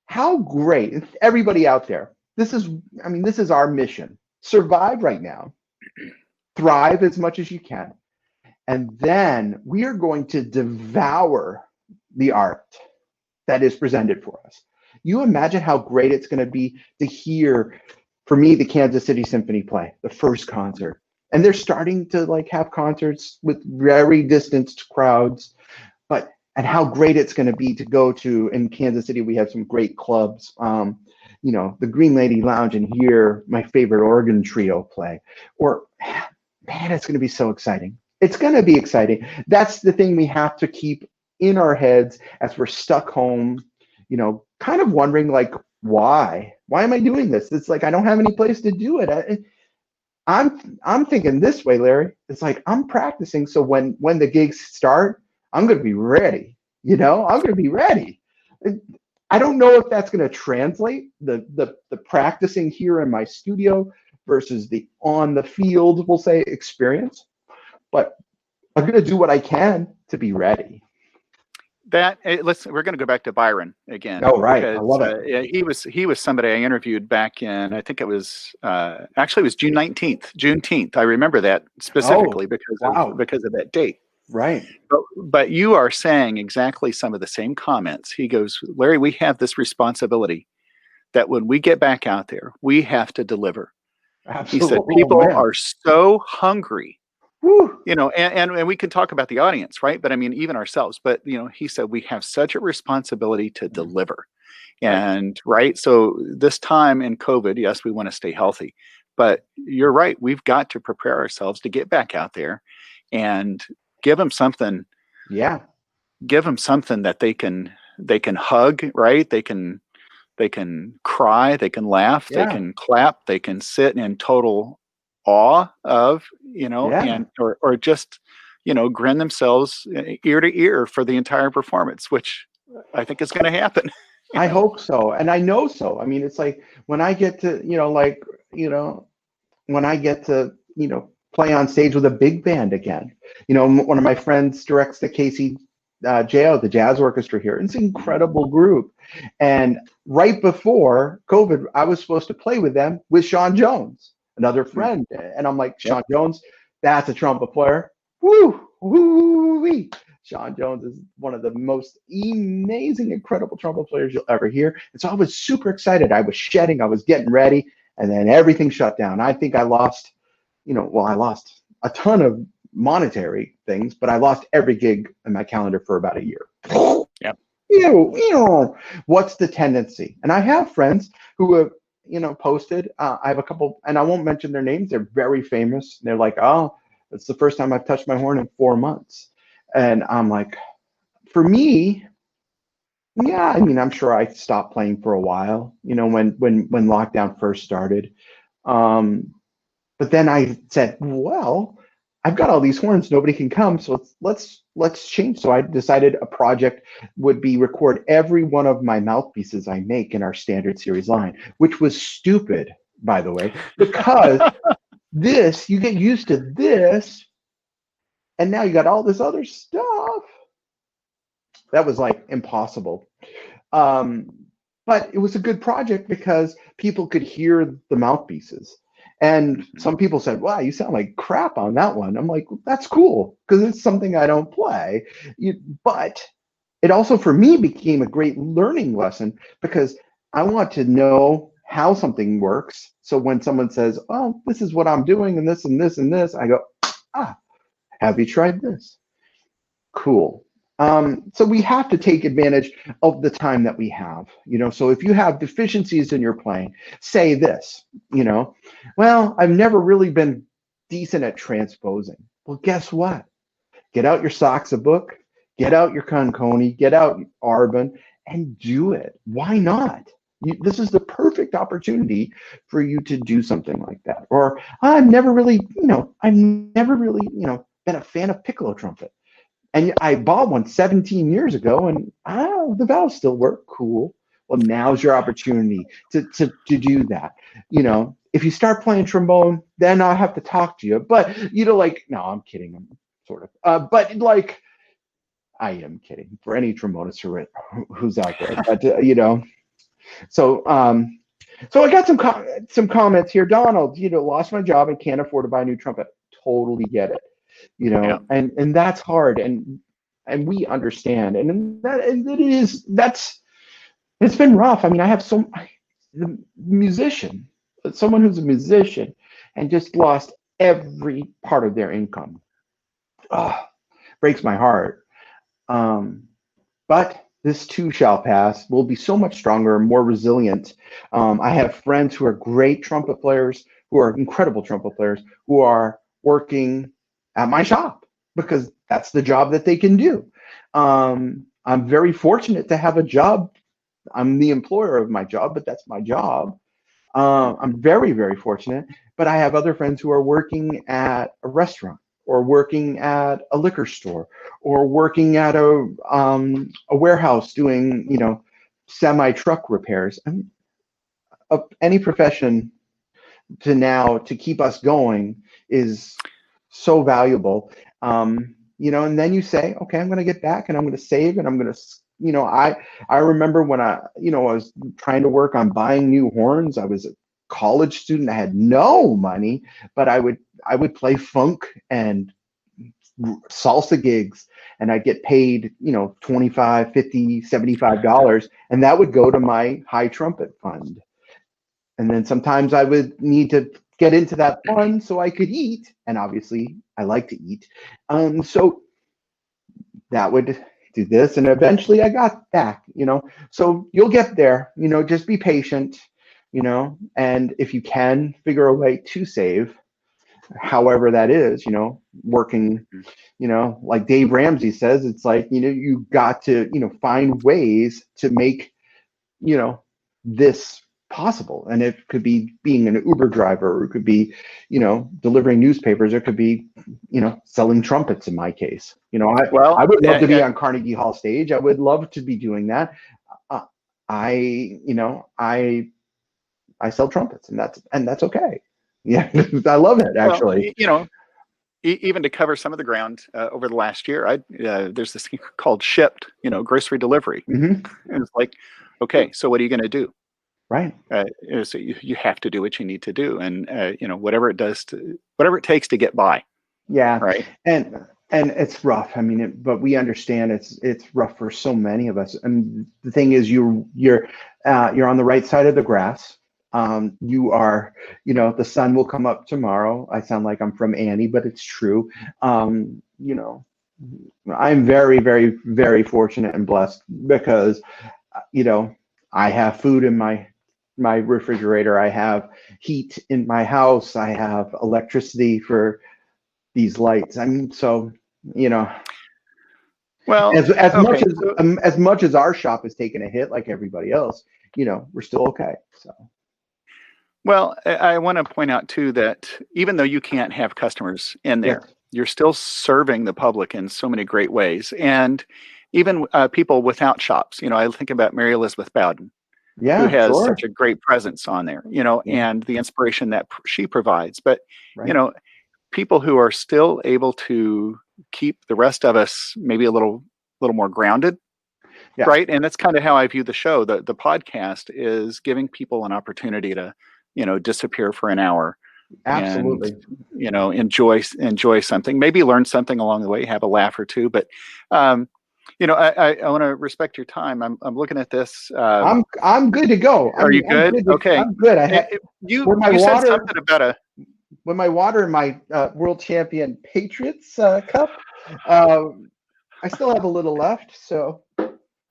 how great, everybody out there, this is our mission. Survive right now, thrive as much as you can, and then we are going to devour the art that is presented for us. You imagine how great it's going to be to hear, for me, the Kansas City Symphony play the first concert, and they're starting to like have concerts with very distanced crowds, but and how great it's going to be to go to in Kansas City. We have some great clubs, the Green Lady Lounge, and hear my favorite organ trio play. Or man, it's going to be so exciting. It's going to be exciting. That's the thing we have to keep in our heads as we're stuck home, kind of wondering like, why am I doing this? It's like I don't have any place to do it. I'm thinking this way, Larry. It's like I'm practicing so when the gigs start, I'm going to be ready. I'm going to be ready. I don't know if that's going to translate the practicing here in my studio versus the on the field, we'll say, experience. But I'm going to do what I can to be ready. We're going to go back to Byron again. Oh, right. Because, I love it. He was somebody I interviewed back in, I think it was actually it was June 19th, Juneteenth. I remember that specifically because of that date. Right. But you are saying exactly some of the same comments. He goes, Larry, we have this responsibility that when we get back out there, we have to deliver. Absolutely. He said, people are so hungry. Woo. And we can talk about the audience, right? But I mean, even ourselves. But he said we have such a responsibility to deliver, and right. So this time in COVID, yes, we want to stay healthy, but you're right. We've got to prepare ourselves to get back out there, and give them something. Yeah. Give them something that they can hug, right? They can cry, they can laugh, they can clap, they can sit in total awe of, and or just, grin themselves ear to ear for the entire performance, which I think is going to happen. I hope so. And I know so. I mean, it's like when I get to, when I get to, play on stage with a big band again, one of my friends directs the KCJO, the jazz orchestra here. It's an incredible group. And right before COVID, I was supposed to play with them with Sean Jones, another friend. And I'm like, Sean Jones, that's a trumpet player. Woo, woo, wee. Sean Jones is one of the most amazing, incredible trumpet players you'll ever hear. And so I was super excited. I was shedding, I was getting ready, and then everything shut down. I think I lost, I lost a ton of monetary things, but I lost every gig in my calendar for about a year. Yeah. What's the tendency? And I have friends who have, posted. I have a couple, and I won't mention their names. They're very famous. They're like, oh, it's the first time I've touched my horn in 4 months. And I'm like, for me, yeah, I mean, I'm sure I stopped playing for a while, when lockdown first started. But then I said, well, I've got all these horns, nobody can come, so let's change. So I decided a project would be record every one of my mouthpieces I make in our standard series line, which was stupid, by the way, because this, you get used to this, and now you got all this other stuff. That was like impossible. Um, but it was a good project because people could hear the mouthpieces. And some people said, wow, you sound like crap on that one. I'm like, that's cool because it's something I don't play. But it also, for me, became a great learning lesson because I want to know how something works. So when someone says, oh, this is what I'm doing and this and this and this, I go, ah, have you tried this? Cool. So we have to take advantage of the time that we have, So if you have deficiencies in your playing, say this, well, I've never really been decent at transposing. Well, guess what? Get out your Saxa book, get out your Conconi, get out Arbon, and do it. Why not? This is the perfect opportunity for you to do something like that. Or I've never really, been a fan of piccolo trumpet. And I bought one 17 years ago, and the valves still work. Cool. Well, now's your opportunity to do that. If you start playing trombone, then I'll have to talk to you. But no, I'm kidding. I'm sort of. But like, I am kidding for any trombonist who's out there. But so so I got some comments here. Donald, lost my job and can't afford to buy a new trumpet. Totally get it. Yeah. And that's hard, and we understand, and it is that's it's been rough. I mean, I have the musician, someone who's a musician, and just lost every part of their income. Oh, breaks my heart. But this too shall pass. We'll be so much stronger and more resilient. I have friends who are great trumpet players, who are incredible trumpet players, who are working at my shop because that's the job that they can do. I'm very fortunate to have a job. I'm the employer of my job, but that's my job. I'm very, very fortunate, but I have other friends who are working at a restaurant or working at a liquor store or working at a warehouse doing, semi truck repairs. I mean, any profession to keep us going is so valuable. And then you say, okay, I'm going to get back and I'm going to save and I'm going to, I remember when I was trying to work on buying new horns. I was a college student. I had no money, but I would play funk and salsa gigs and I'd get paid, 25, 50, $75, and that would go to my high trumpet fund. And then sometimes I would need to get into that fund so I could eat. And obviously I like to eat. So that would do this. And eventually I got back, so you'll get there, just be patient, and if you can figure a way to save, however that is, working, like Dave Ramsey says, it's like, you got to, find ways to make, this possible. And it could be being an Uber driver, or it could be, delivering newspapers, it could be, selling trumpets in my case. Well, I would love to be on Carnegie Hall stage. I would love to be doing that. I sell trumpets, and that's okay. Yeah, I love it actually. Well, even to cover some of the ground over the last year, there's this thing called Shipped, grocery delivery. Mm-hmm. And it's like, okay, so what are you going to do? Right. So you have to do what you need to do, and whatever it takes to get by. Yeah, right. and it's rough. I mean, but we understand it's rough for so many of us. And the thing is, you're on the right side of the grass. You are, the sun will come up tomorrow. I sound like I'm from Annie, but it's true. I'm very, very, very fortunate and blessed because, I have food in my refrigerator. I have heat in my house. I have electricity for these lights. I mean, so, Well, okay. as much as our shop has taken a hit like everybody else, we're still okay. So. Well, I want to point out too that even though you can't have customers in there, Yes. you're still serving the public in so many great ways. And even people without shops, I think about Mary Elizabeth Bowden, who Yeah, has such sure. a great presence on there, Yeah, and the inspiration that she provides. But, you right. know, people who are still able to keep the rest of us maybe a little more grounded, Yeah, right? And that's kind of how I view the show. The podcast is giving people an opportunity to, disappear for an hour and absolutely. enjoy something, maybe learn something along the way, have a laugh or two. But um, I want to respect your time. I'm looking at this. I'm good to go. I Are you mean, I'm good? good to Okay. I'm good. I had You with my you said water something about a. with my water in my world champion Patriots cup. Uh, I still have a little left, so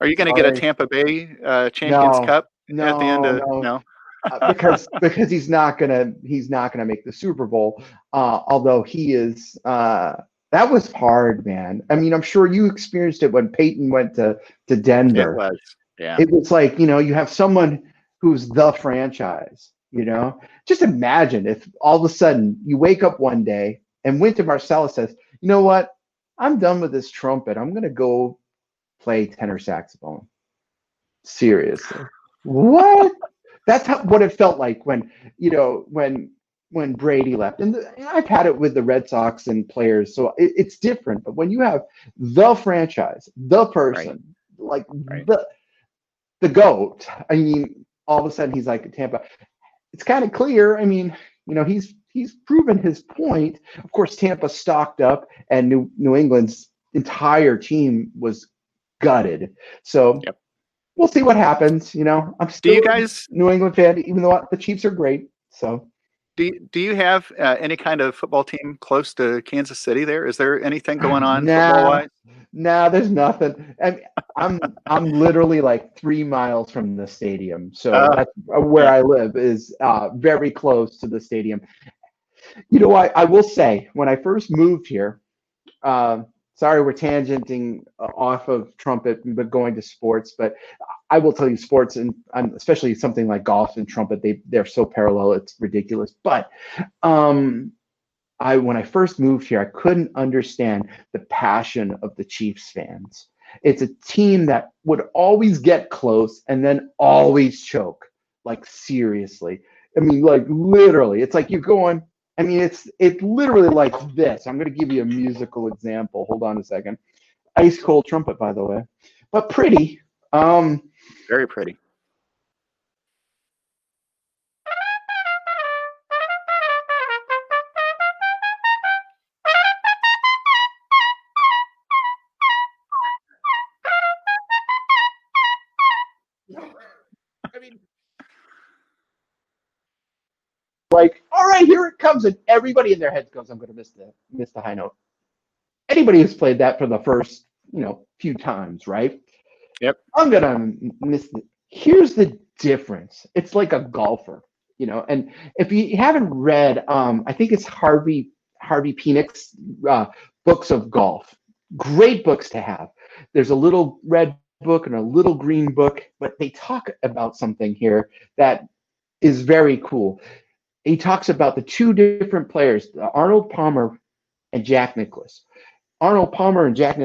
Are you going to get a sorry. Tampa Bay Champions No, Cup at the end no, of no. no? Because he's not gonna make the Super Bowl. Although he is. That was hard, man. I mean, I'm sure you experienced it when Peyton went to It Denver. was. Yeah. It was like, you have someone who's the franchise. Just imagine if all of a sudden you wake up one day and Winter Marsalis says, "You know what? I'm done with this trumpet. I'm gonna go play tenor saxophone." Seriously. What? That's what it felt like when Brady left. And I've had it with the Red Sox and players, so it's different. But when you have the franchise, the Right. person, like Right. the GOAT, I mean, all of a sudden he's like at Tampa. It's kind of clear. I mean, he's proven his point. Of course, Tampa stocked up, and New England's entire team was gutted. So Yep. we'll see what happens. I'm Do you still a guys New England fan, even though the Chiefs are great. So do you have any kind of football team close to Kansas City? There is there anything going on football nah, wise? nah, there's nothing. I mean, I'm literally like 3 miles from the stadium, so Uh, that's where yeah. I live is very close to the stadium. I will say when I first moved here, uh, sorry we're tangenting off of trumpet but going to sports, but I will tell you sports and especially something like golf and trumpet, they're so parallel, it's ridiculous. But um, when I first moved here, I couldn't understand the passion of the Chiefs fans. It's a team that would always get close and then always choke. Like seriously. I mean, like literally. It's like you're going. I mean, it's literally like this. I'm gonna give you a musical example. Hold on a second. Ice cold trumpet, by the way, but pretty. Um, Very pretty. I mean, like, all right, here it comes, and everybody in their heads goes, "I'm gonna miss the high note." Anybody who's played that for the first, few times, right? Yep. I'm gonna miss the. Here's the difference. It's like a golfer, and if you haven't read, I think it's Harvey Penick's books of golf. Great books to have. There's a little red book and a little green book, but they talk about something here that is very cool. He talks about the two different players, Arnold Palmer and Jack Nicklaus. Arnold Palmer and Jack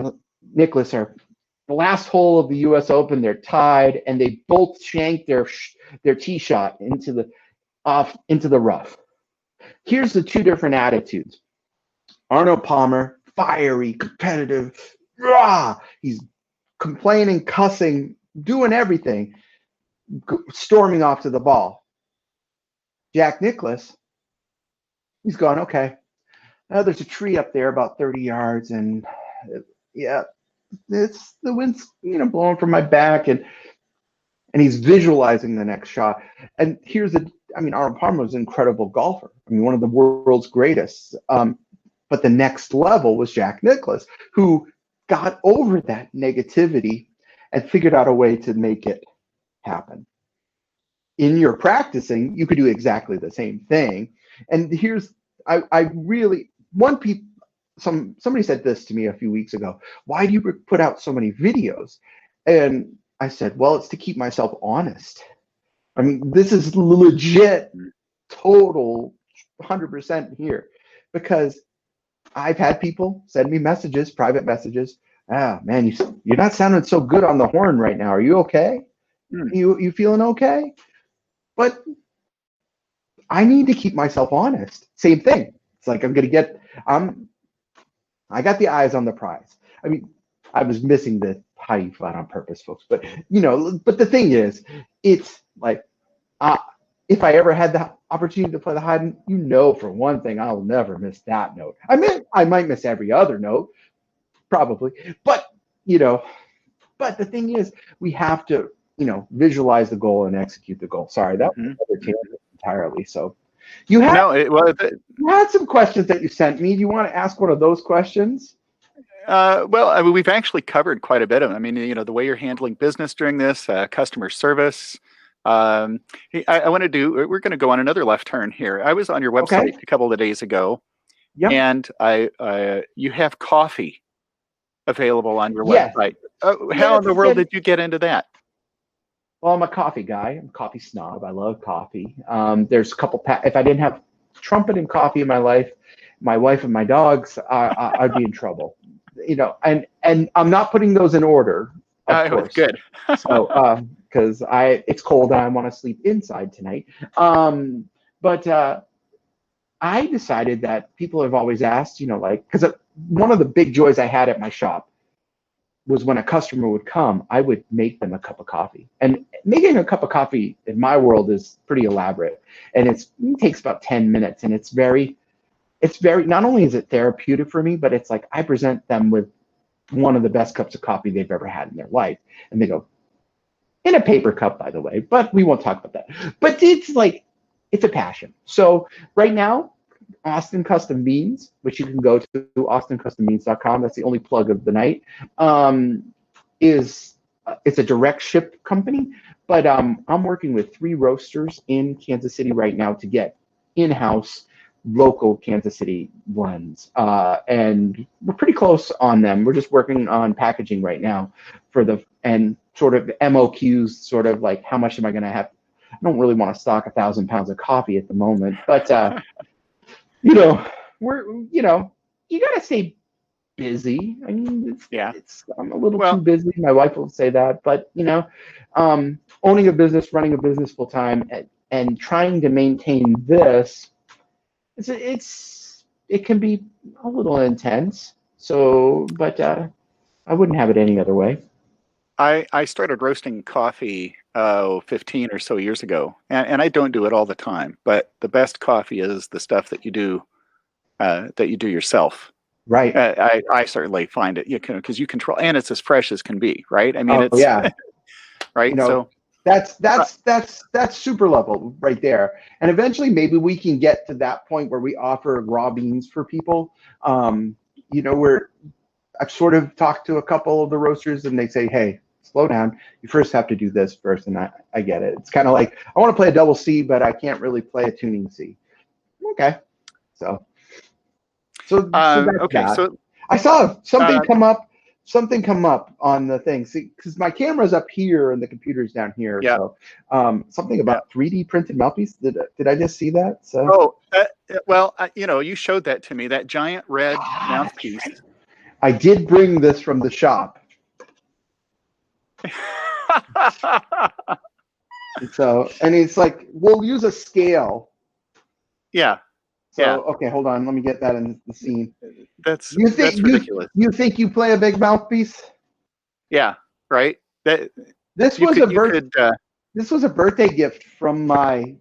Nicklaus are the last hole of the U.S. Open. They're tied, and they both shanked their tee shot into the rough. Here's the two different attitudes. Arnold Palmer, fiery, competitive, rah! He's complaining, cussing, doing everything, storming off to the ball. Jack Nicklaus, he's gone, okay. There's a tree up there about 30 yards, and yeah, it's the wind's blowing from my back, and he's visualizing the next shot. And Arnold Palmer was an incredible golfer. I mean, one of the world's greatest. But the next level was Jack Nicklaus, who got over that negativity and figured out a way to make it happen. In your practicing, you could do exactly the same thing. And I really, one people, somebody said this to me a few weeks ago. Why do you put out so many videos? And I said, well, it's to keep myself honest. I mean, this is legit, total 100% here, because I've had people send me messages, private messages. Ah, man, you're not sounding so good on the horn right now. Are you okay? Hmm. You feeling okay? But I need to keep myself honest. Same thing. It's like I'm I got the eyes on the prize. I mean, I was missing the hiding flat on purpose, folks. But but the thing is, it's like uh, if I ever had the opportunity to play the hide, for one thing, I'll never miss that note. I might miss every other note, probably, but you know, but the thing is, we have to visualize the goal and execute the goal. Sorry, that was Hmm. another tangent entirely. So you had No, you had some questions that you sent me. Do you want to ask one of those questions? well, I mean, we've actually covered quite a bit of them. I mean, the way you're handling business during this, customer service. Hey, I want to we're going to go on another left turn here. I was on your Okay. website a couple of days ago, Yep. and you have coffee available on your Yes. website. How in Yes. the world did you get into that? Well, I'm a coffee guy. I'm a coffee snob. I love coffee. There's a couple. If I didn't have trumpet and coffee in my life, my wife and my dogs, I'd be in trouble. And I'm not putting those in order, of It was course. good. So, because it's cold and I want to sleep inside tonight. But I decided that people have always asked, because one of the big joys I had at my shop was when a customer would come, I would make them a cup of coffee. And making a cup of coffee in my world is pretty elaborate. And it takes about 10 minutes. And it's very, not only is it therapeutic for me, but it's like I present them with one of the best cups of coffee they've ever had in their life. And they go, in a paper cup, by the way, but we won't talk about that. But it's a passion. So right now, Austin Custom Beans, which you can go to austincustombeans.com. That's the only plug of the night. Um, is It's a direct ship company, but I'm working with 3 roasters in Kansas City right now to get in-house local Kansas City blends, and we're pretty close on them. We're just working on packaging right now and sort of MOQs, sort of like how much am I going to have. I don't really want to stock 1,000 pounds of coffee at the moment, but you know, we're you gotta stay busy. I mean, Yeah. I'm a little too Well, busy. My wife will say that, but owning a business, running a business full time, and trying to maintain this, it can be a little intense. So, but I wouldn't have it any other way. I started roasting coffee 15 or so years ago, and I don't do it all the time, but the best coffee is the stuff that you do yourself. Right. I certainly find it, because you control, and it's as fresh as can be, right? I mean, Oh it's yeah. You right. know, So, that's uh, that's that's that's super level right there. And eventually, maybe we can get to that point where we offer raw beans for people. Um, where I've sort of talked to a couple of the roasters, and they say, "Hey, slow down. You first have to do this first." And I get it. It's kind of like I want to play a double C, but I can't really play a tuning C. Okay, so so that's okay. that. So, I saw uh, something come up on the thing. See, because my camera's up here and the computer's down here. yeah, So something yeah. about 3D printed mouthpiece. Did I just see that? So Oh, well, you showed that to me, that giant red that's mouthpiece. right. I did bring this from the shop. And it's like we'll use a scale. Yeah, yeah. So okay, hold on. Let me get that in the scene. You That's think you ridiculous. you think you play a big mouthpiece? Yeah, right. That This you was could a you birth. could This was a birthday gift from my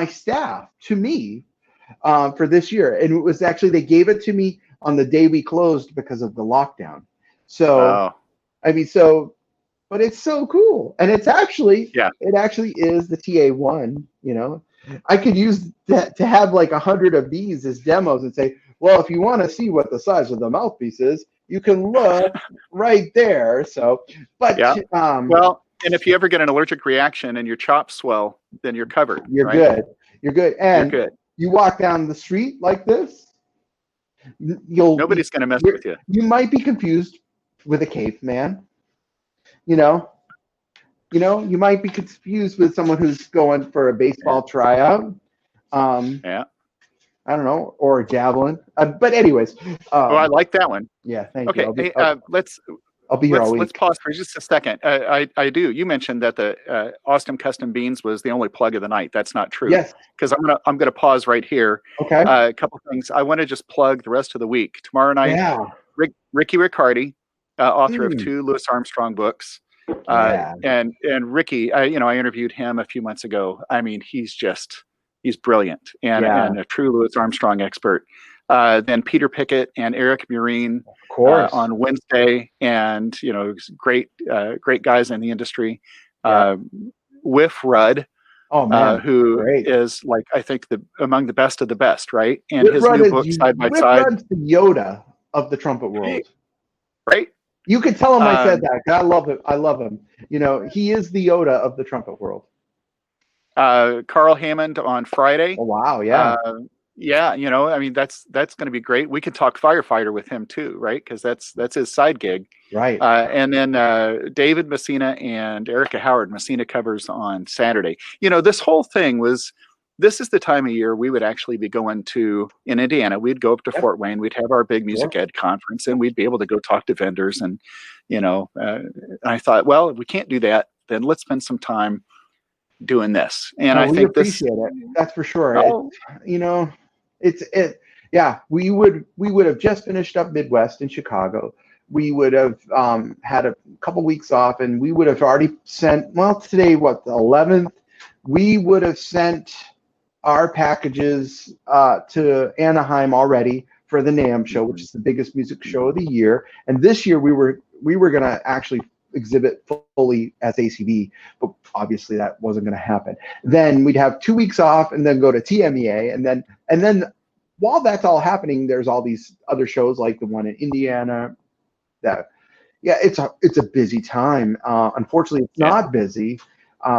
staff to me for this year, and it was actually they gave it to me on the day we closed because of the lockdown. So oh, I mean, but it's so cool, and yeah. it actually is the TA1. I could use that to have like 100 of these as demos and say, well, if you want to see what the size of the mouthpiece is, you can look right there. So, but Yeah. Well, and if you ever get an allergic reaction and your chops swell, then you're covered, you're right? good. You're good, You're and good. you walk down the street like this, you'll Nobody's going to mess you're, with you. you might be confused with a caveman. You know, you might be confused with someone who's going for a Yeah. baseball tryout. Um, Yeah. I don't know, or a javelin. But anyways, Oh, I like that one. yeah, thank you. Okay, hey, I'll be here all let's week. pause for just a second. I do. You mentioned that the Austin Custom Beans was the only plug of the night. That's not true, Yes. because I'm gonna pause right here. Okay. A couple things. I want to just plug the rest of the week. Tomorrow night, Yeah. Ricky Riccardi, author of Mm, 2 Louis Armstrong books, yeah. and Ricky, I interviewed him a few months ago. I mean, he's brilliant Yeah. and a true Louis Armstrong expert. Then Peter Pickett and Eric Murine Of course. on Wednesday, and great guys in the industry. Yeah. Uh, Whiff Rudd, Oh man, who great. is like I think among the best of the best, right? And his new book, Side by Whip Side, Run's the Yoda of the trumpet right? world. Right? You could tell him I said Um, that. I love it. I love him. He is the Yoda of the trumpet world. Carl Hammond on Friday. Oh wow, yeah. Uh, yeah, I mean that's going to be great. We could talk firefighter with him too, right? Because that's his side gig. Right. And then David Messina and Erica Howard. Messina covers on Saturday. This whole thing was. This is the time of year we would actually be going to in Indiana. We'd go up to Yep. Fort Wayne. We'd have our big music Sure. ed conference, and we'd be able to go talk to vendors. And I thought, well, if we can't do that, then let's spend some time doing this. And No, I we think this. appreciate it. That's for sure. Oh, You know, yeah, we would have just finished up Midwest in Chicago. We would have had a couple weeks off, and we would have already sent. Well, today, what, the 11th? We would have sent our packages to Anaheim already for the NAMM show, which is the biggest music show of the year. And this year we were gonna actually exhibit fully as ACB, but obviously that wasn't going to happen. Then we'd have 2 weeks off and then go to TMEA, and then while that's all happening, there's all these other shows like the one in Indiana. That Yeah, it's a busy time. Unfortunately, it's yeah. not busy.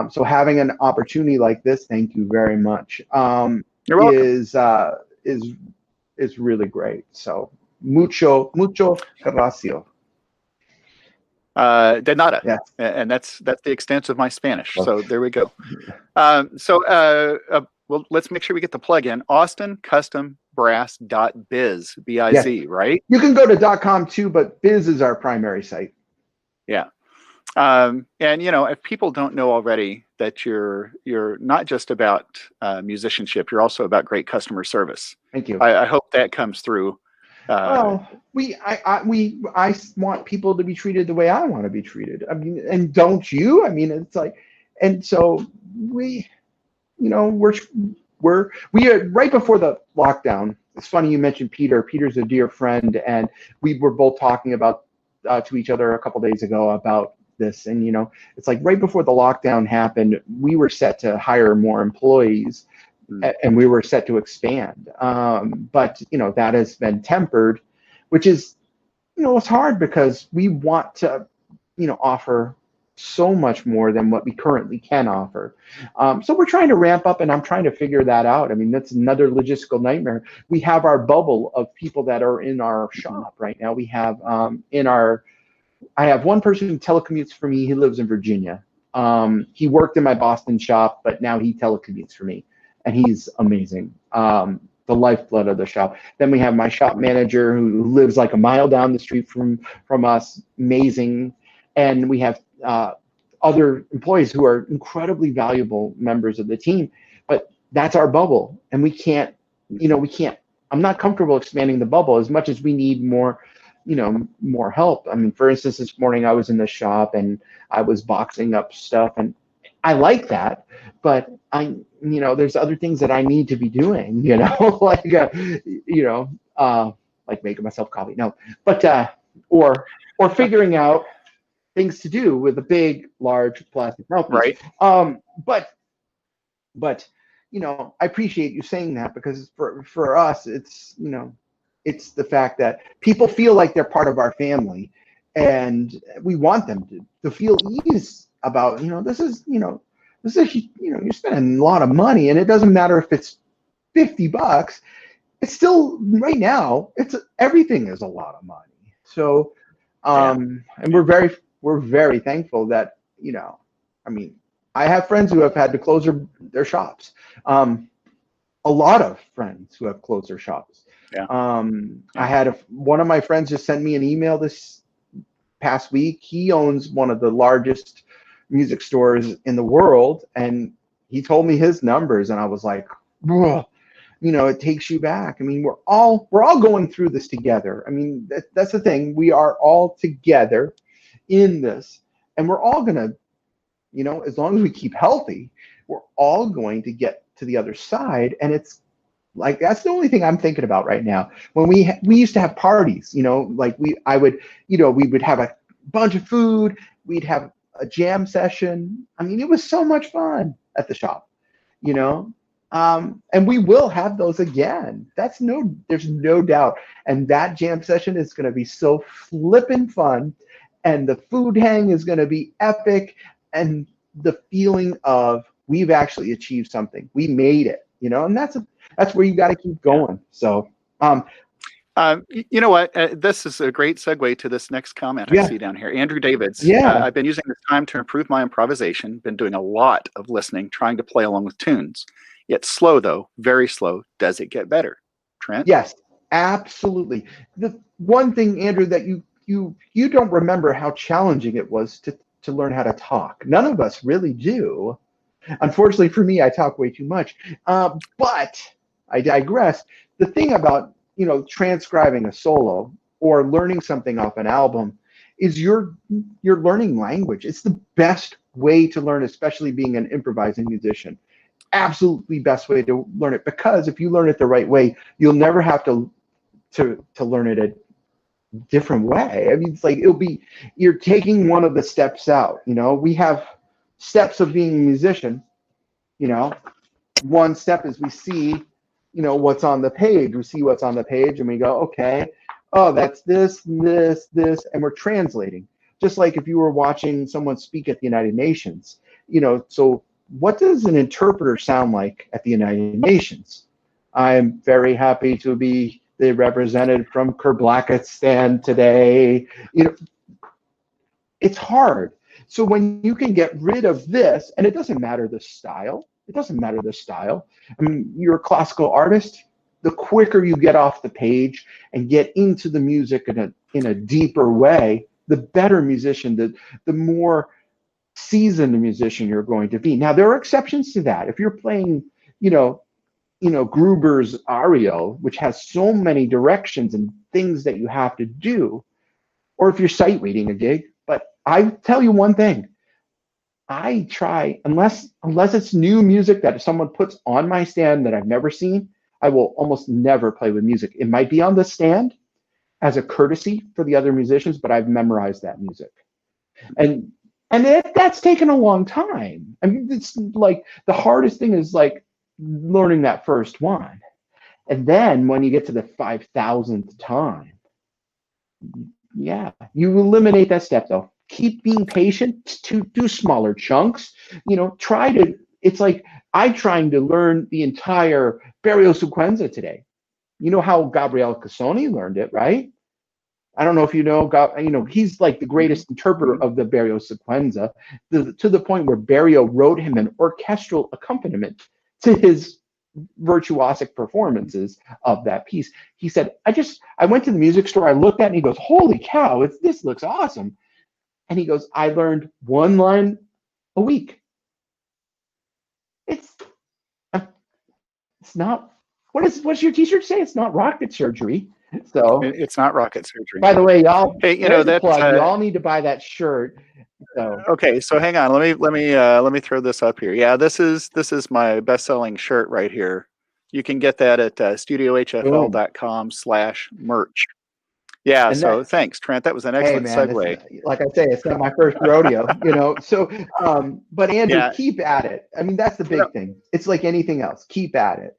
So having an opportunity like this, thank you very much, You're welcome. is really great. So mucho gracias. De nada. Yes. And that's the extent of my Spanish. Well, So there we go. Well, let's make sure we get the plug in. AustinCustomBrass.biz, yes. B-I-Z, right? You can go to .com too, but Biz is our primary site. Yeah. And if people don't know already that you're not just about musicianship, you're also about great customer service. Thank you. I hope that comes through. Well, I want people to be treated the way I want to be treated. I mean, and don't you? I mean, it's like, and so we are right before the lockdown. It's funny you mentioned Peter. Peter's a dear friend, and we were both talking about to each other a couple days ago about this. And it's like right before the lockdown happened, we were set to hire more employees, and we were set to expand. But that has been tempered, which is it's hard because we want to offer so much more than what we currently can offer. So we're trying to ramp up, and I'm trying to figure that out. I mean, that's another logistical nightmare. We have our bubble of people that are in our shop right now. We have I have one person who telecommutes for me. He lives in Virginia. He worked in my Boston shop, but now he telecommutes for me, and he's amazing. The lifeblood of the shop. Then we have my shop manager who lives like a mile down the street from us. Amazing. And we have other employees who are incredibly valuable members of the team, but that's our bubble, and we can't. I'm not comfortable expanding the bubble as much as we need more help. I mean, for instance, this morning I was in the shop and I was boxing up stuff, and I like that, but there's other things that I need to be doing, like, like making myself coffee. No, but, or figuring out things to do with a big, large plastic mouthpiece. Right. But I appreciate you saying that, because for us, it's it's the fact that people feel like they're part of our family, and we want them to feel ease about this is you're spending a lot of money, and it doesn't matter if it's $50. It's still, right now, everything is a lot of money. So and we're very thankful that I mean, I have friends who have had to close their shops. a lot of friends who have closed their shops. Yeah. I had one of my friends just sent me an email this past week. He owns one of the largest music stores in the world, and he told me his numbers, and I was like, whoa. It takes you back. I mean, we're all going through this together. I mean, that's the thing. We are all together in this, and we're all gonna, as long as we keep healthy, we're all going to get to the other side. And it's like that's the only thing I'm thinking about right now. When we used to have parties, like we would have a bunch of food, we'd have a jam session. I mean, it was so much fun at the shop, you know. And we will have those again. There's no doubt. And that jam session is going to be so flippin' fun, and the food hang is going to be epic, and the feeling of we've actually achieved something. We made it, and that's where you got to keep going. So, you know what? This is a great segue to this next comment I see down here. Andrew Davids. Yeah. I've been using this time to improve my improvisation. Been doing a lot of listening, trying to play along with tunes. Yet slow, though, very slow. Does it get better? Trent? Yes, absolutely. The one thing, Andrew, that you don't remember how challenging it was to learn how to talk. None of us really do. Unfortunately for me, I talk way too much. But I digress. The thing about transcribing a solo or learning something off an album is you're learning language. It's the best way to learn, especially being an improvising musician. Absolutely best way to learn it, because if you learn it the right way, you'll never have to learn it a different way. I mean, it's like you're taking one of the steps out. We have steps of being a musician. One step is we see what's on the page. We see what's on the page and we go, okay, oh, that's this, this, and we're translating. Just like if you were watching someone speak at the United Nations, so what does an interpreter sound like at the United Nations? I'm very happy to be the representative from Kyrgyzstan today. It's hard. So when you can get rid of this, and it doesn't matter the style. I mean, you're a classical artist. The quicker you get off the page and get into the music in a deeper way, the better musician, the more seasoned musician you're going to be. Now, there are exceptions to that. If you're playing, Gruber's ario, which has so many directions and things that you have to do, or if you're sight reading a gig. But I tell you one thing, I try, unless it's new music that someone puts on my stand that I've never seen, I will almost never play with music. It might be on the stand as a courtesy for the other musicians, but I've memorized that music. And that's taken a long time. I mean, it's like the hardest thing is like learning that first one. And then when you get to the 5,000th time, yeah, you eliminate that step though. Keep being patient to do smaller chunks. It's like I'm trying to learn the entire Barrio Sequenza today. You know how Gabriele Cassoni learned it, right? I don't know if you know, he's like the greatest interpreter of the Barrio Sequenza, to the point where Barrio wrote him an orchestral accompaniment to his virtuosic performances of that piece. He said, I went to the music store, I looked at it, and he goes, holy cow, this looks awesome. And he goes, I learned one line a week. It's not, what's your t-shirt say? It's not rocket surgery. So it's not rocket surgery. By the way, y'all, hey, there's a plug. You all need to buy that shirt. So. Okay, so hang on. Let me throw this up here. Yeah, this is my best-selling shirt right here. You can get that at studiohfl.com/merch. Yeah, and so thanks, Trent. That was an excellent segue. Like I say, it's not my first rodeo, So, but Andrew, keep at it. I mean, that's the big thing. It's like anything else. Keep at it.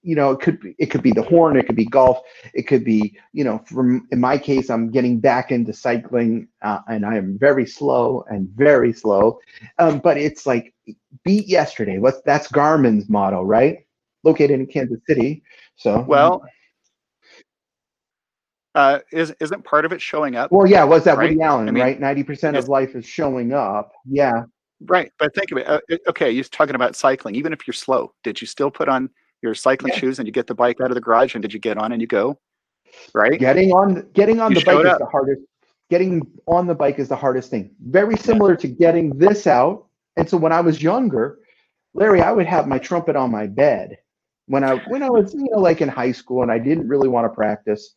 It could be the horn, it could be golf, it could be, in my case, I'm getting back into cycling, and I am very slow. But it's like beat yesterday. That's Garmin's motto, right? Located in Kansas City. So well. Isn't part of it showing up? Well, yeah, was that right? Woody Allen, right? 90% of life is showing up. Yeah. Right, but think of it. Okay, you're talking about cycling. Even if you're slow, did you still put on your cycling Yeah. shoes and you get the bike out of the garage and did you get on and you go? Right? Getting on You the bike showed is up. the hardest. Getting on the bike is the hardest thing. Very Yeah. similar to getting this out. And so when I was younger, Larry, I would have my trumpet on my bed when I was like in high school and I didn't really want to practice.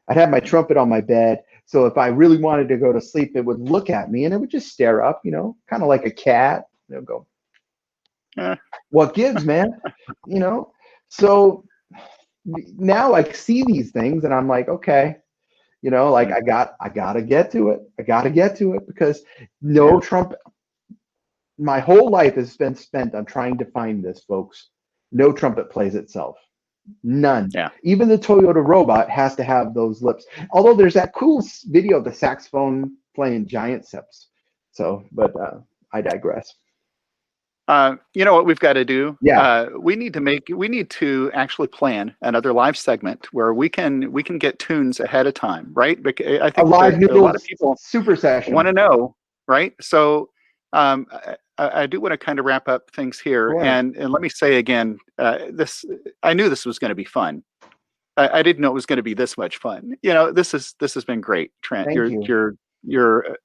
I'd have my trumpet on my bed. So if I really wanted to go to sleep, it would look at me and it would just stare up, kind of like a cat. Go, Uh, what gives, man? You know. So now I see these things and I'm like, okay, like mm, I gotta get to it. I gotta get to it because yeah. no trumpet. My whole life has been spent on trying to find this, folks. No trumpet plays itself. None. Yeah. Even the Toyota robot has to have those lips. Although there's that cool video of the saxophone playing giant steps. So, but I digress. You know what we've got to do? Yeah, We need to actually plan another live segment where we can get tunes ahead of time, right? Because I a think live that a lot of noodles people super want to session. know, right? So I do want to kind of wrap up things here, Sure. and let me say again, this I knew this was going to be fun. I didn't know it was going to be this much fun. This has been great, Trent. Thank you. You're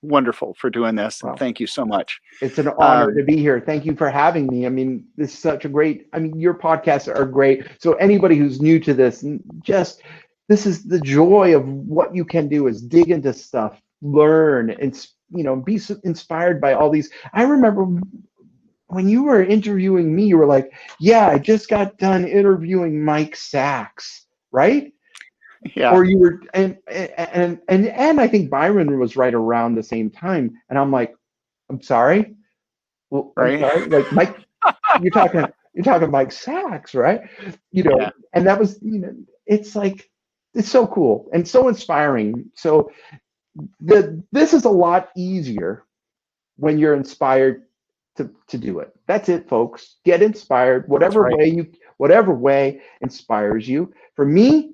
wonderful for doing this, and Well, thank you so much. it's an honor to Um, be here. Thank you for having me. I mean, this is such a great, your podcasts are great. So anybody who's new to this, just this is the joy of what you can do is dig into stuff, learn, and be inspired by all these. I remember when you were interviewing me, you were like, "Yeah, I just got done interviewing Mike Sachs," right? yeah, Or you were, and I think Byron was right around the same time, and I'm like, "I'm sorry." Well, I'm right. sorry, like Mike, you're talking Mike Sachs, right? Yeah, And that was, it's like it's so cool and so inspiring. So this is a lot easier when you're inspired to do it. That's it, folks. Get inspired, that's right. whatever way inspires you. For me,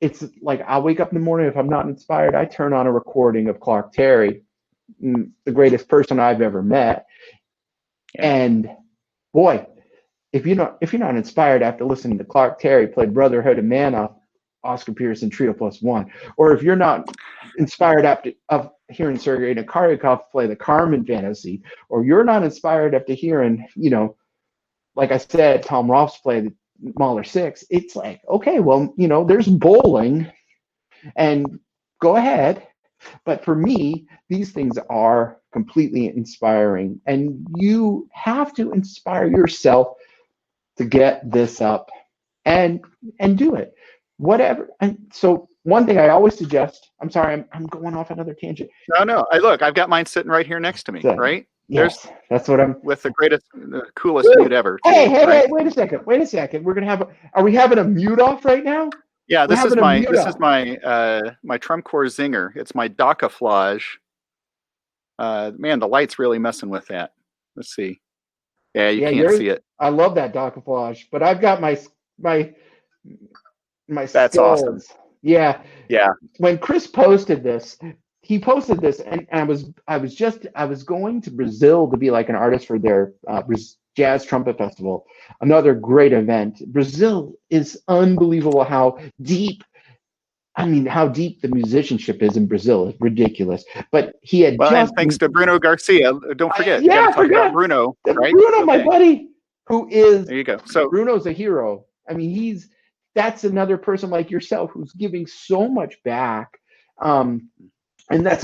it's like I'll wake up in the morning if I'm not inspired, I turn on a recording of Clark Terry, the greatest person I've ever met, Yeah. and boy, if you're not inspired after listening to Clark Terry play Brotherhood of Man off Oscar Peterson Trio Plus One, or if you're not inspired after of hearing Sergei Nakaryakov play the Carmen Fantasy, or you're not inspired after hearing, like I said, Tom Rolfs play the Mahler Six, it's like, okay, well, there's bowling and go ahead. But for me, these things are completely inspiring, and you have to inspire yourself to get this up and do it whatever. And so one thing I always suggest, I'm sorry, I'm going off another tangent. No, no. I look. I've got mine sitting right here next to me. So, Right there's yes, that's what I'm. with the greatest, the coolest mute ever, Hey, too. hey, Right. hey, wait a second, we're gonna have are we having a mute off right now? Yeah. We're having a mute This is off. my Trumcore Zinger. It's my Dakaflage. Man, the light's really messing with that. Let's see. Yeah, you Yeah, can't yours. see it. I love that Docaflage, but I've got my my That's awesome. skulls. Yeah, Yeah. when Chris posted this, he posted this, and I was going to Brazil to be like an artist for their jazz trumpet festival, another great event. Brazil is unbelievable how deep the musicianship is in Brazil. It's ridiculous. But he had Well, and just, thanks to Bruno Garcia. Don't forget, we got yeah, to I talk about forgot. Bruno, right? Bruno, my Okay. buddy, who is There you go. So, Bruno's a hero. I mean, that's another person like yourself who's giving so much back. Um, and that's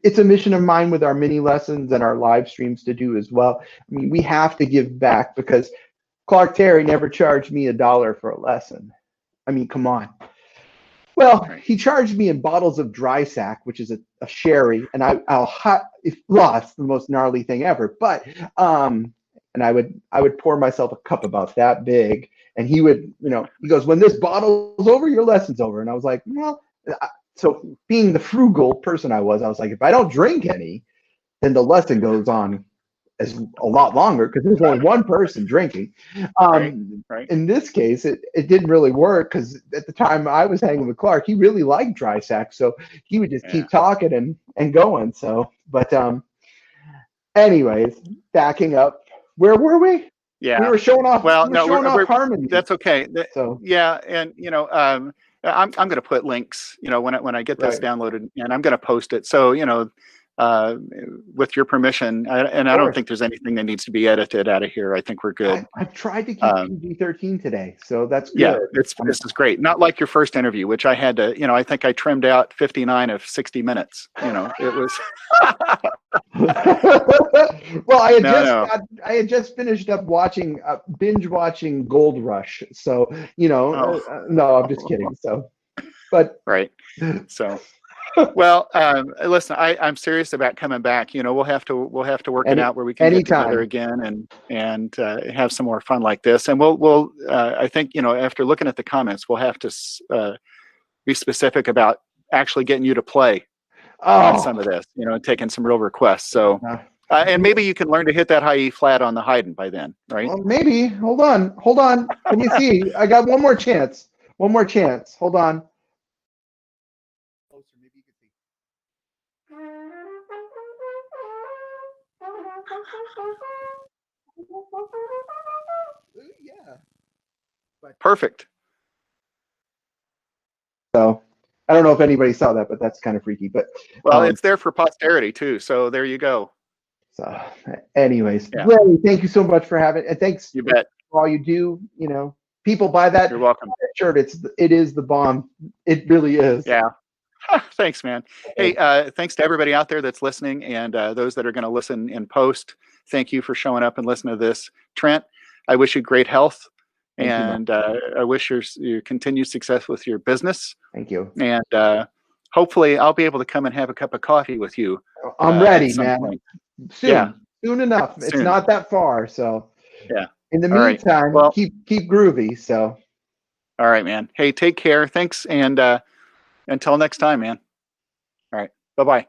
it's a mission of mine with our mini lessons and our live streams to do as well. I mean, we have to give back because Clark Terry never charged me $1 for a lesson. I mean, come on. Well, right. he charged me in bottles of dry sack, which is a sherry, and it's the most gnarly thing ever. But and I would pour myself a cup about that big, and he goes, when this bottle's over, your lesson's over. And I was like, well, so being the frugal person I was like, if I don't drink any, then the lesson goes on as a lot longer because there's only one person drinking. Right. Right. In this case, it didn't really work because at the time I was hanging with Clark, he really liked dry sack, so he would just Yeah. keep talking and going. So, but Anyways, backing up. Where were we? Yeah. We were showing off. Well, we were no, showing off harmony. that's okay. So Yeah, and I'm going to put links, when I get this right, of downloaded, and I'm going to post it. So, uh, with your permission, and I don't course. think there's anything that needs to be edited out of here. I think we're good. I've tried to keep Um, PG-13 today, so that's yeah, good. this is great. Not like your first interview, which I had to, I think I trimmed out 59 of 60 minutes. It was Well, no. I had just finished up watching binge watching Gold Rush. So, Oh, no, I'm just kidding. So, but right. So. Well, listen, I'm serious about coming back. We'll have to work it out where we can get together anytime. again and have some more fun like this. And we'll I think after looking at the comments, we'll have to be specific about actually getting you to play on some Oh, of this. Taking some real requests. So and maybe you can learn to hit that high E flat on the Haydn by then, right? well, maybe. Hold on. Hold on. Can you see? I got one more chance. One more chance. Hold on. Closer, maybe you can see. Yeah. Perfect. So I don't know if anybody saw that, but that's kind of freaky. But Well, it's there for posterity too. So there you go. so, anyways, Yeah. Ray, thank you so much for having, and thanks You bet. for all you do. People buy that You're welcome. shirt. It is the bomb. It really is. Yeah. Thanks, man. Hey, thanks to everybody out there that's listening, and those that are going to listen in post. Thank you for showing up and listening to this. Trent, I wish you great health, Thank you, and I wish your continued success with your business. Thank you. And hopefully, I'll be able to come and have a cup of coffee with you. I'm ready, at some man. point. Soon. Yeah. Soon enough. Soon. It's not that far. So yeah. In the All right. meantime, Well, keep groovy. So. All right, man. Hey, take care. Thanks, and until next time, man. All right. Bye-bye.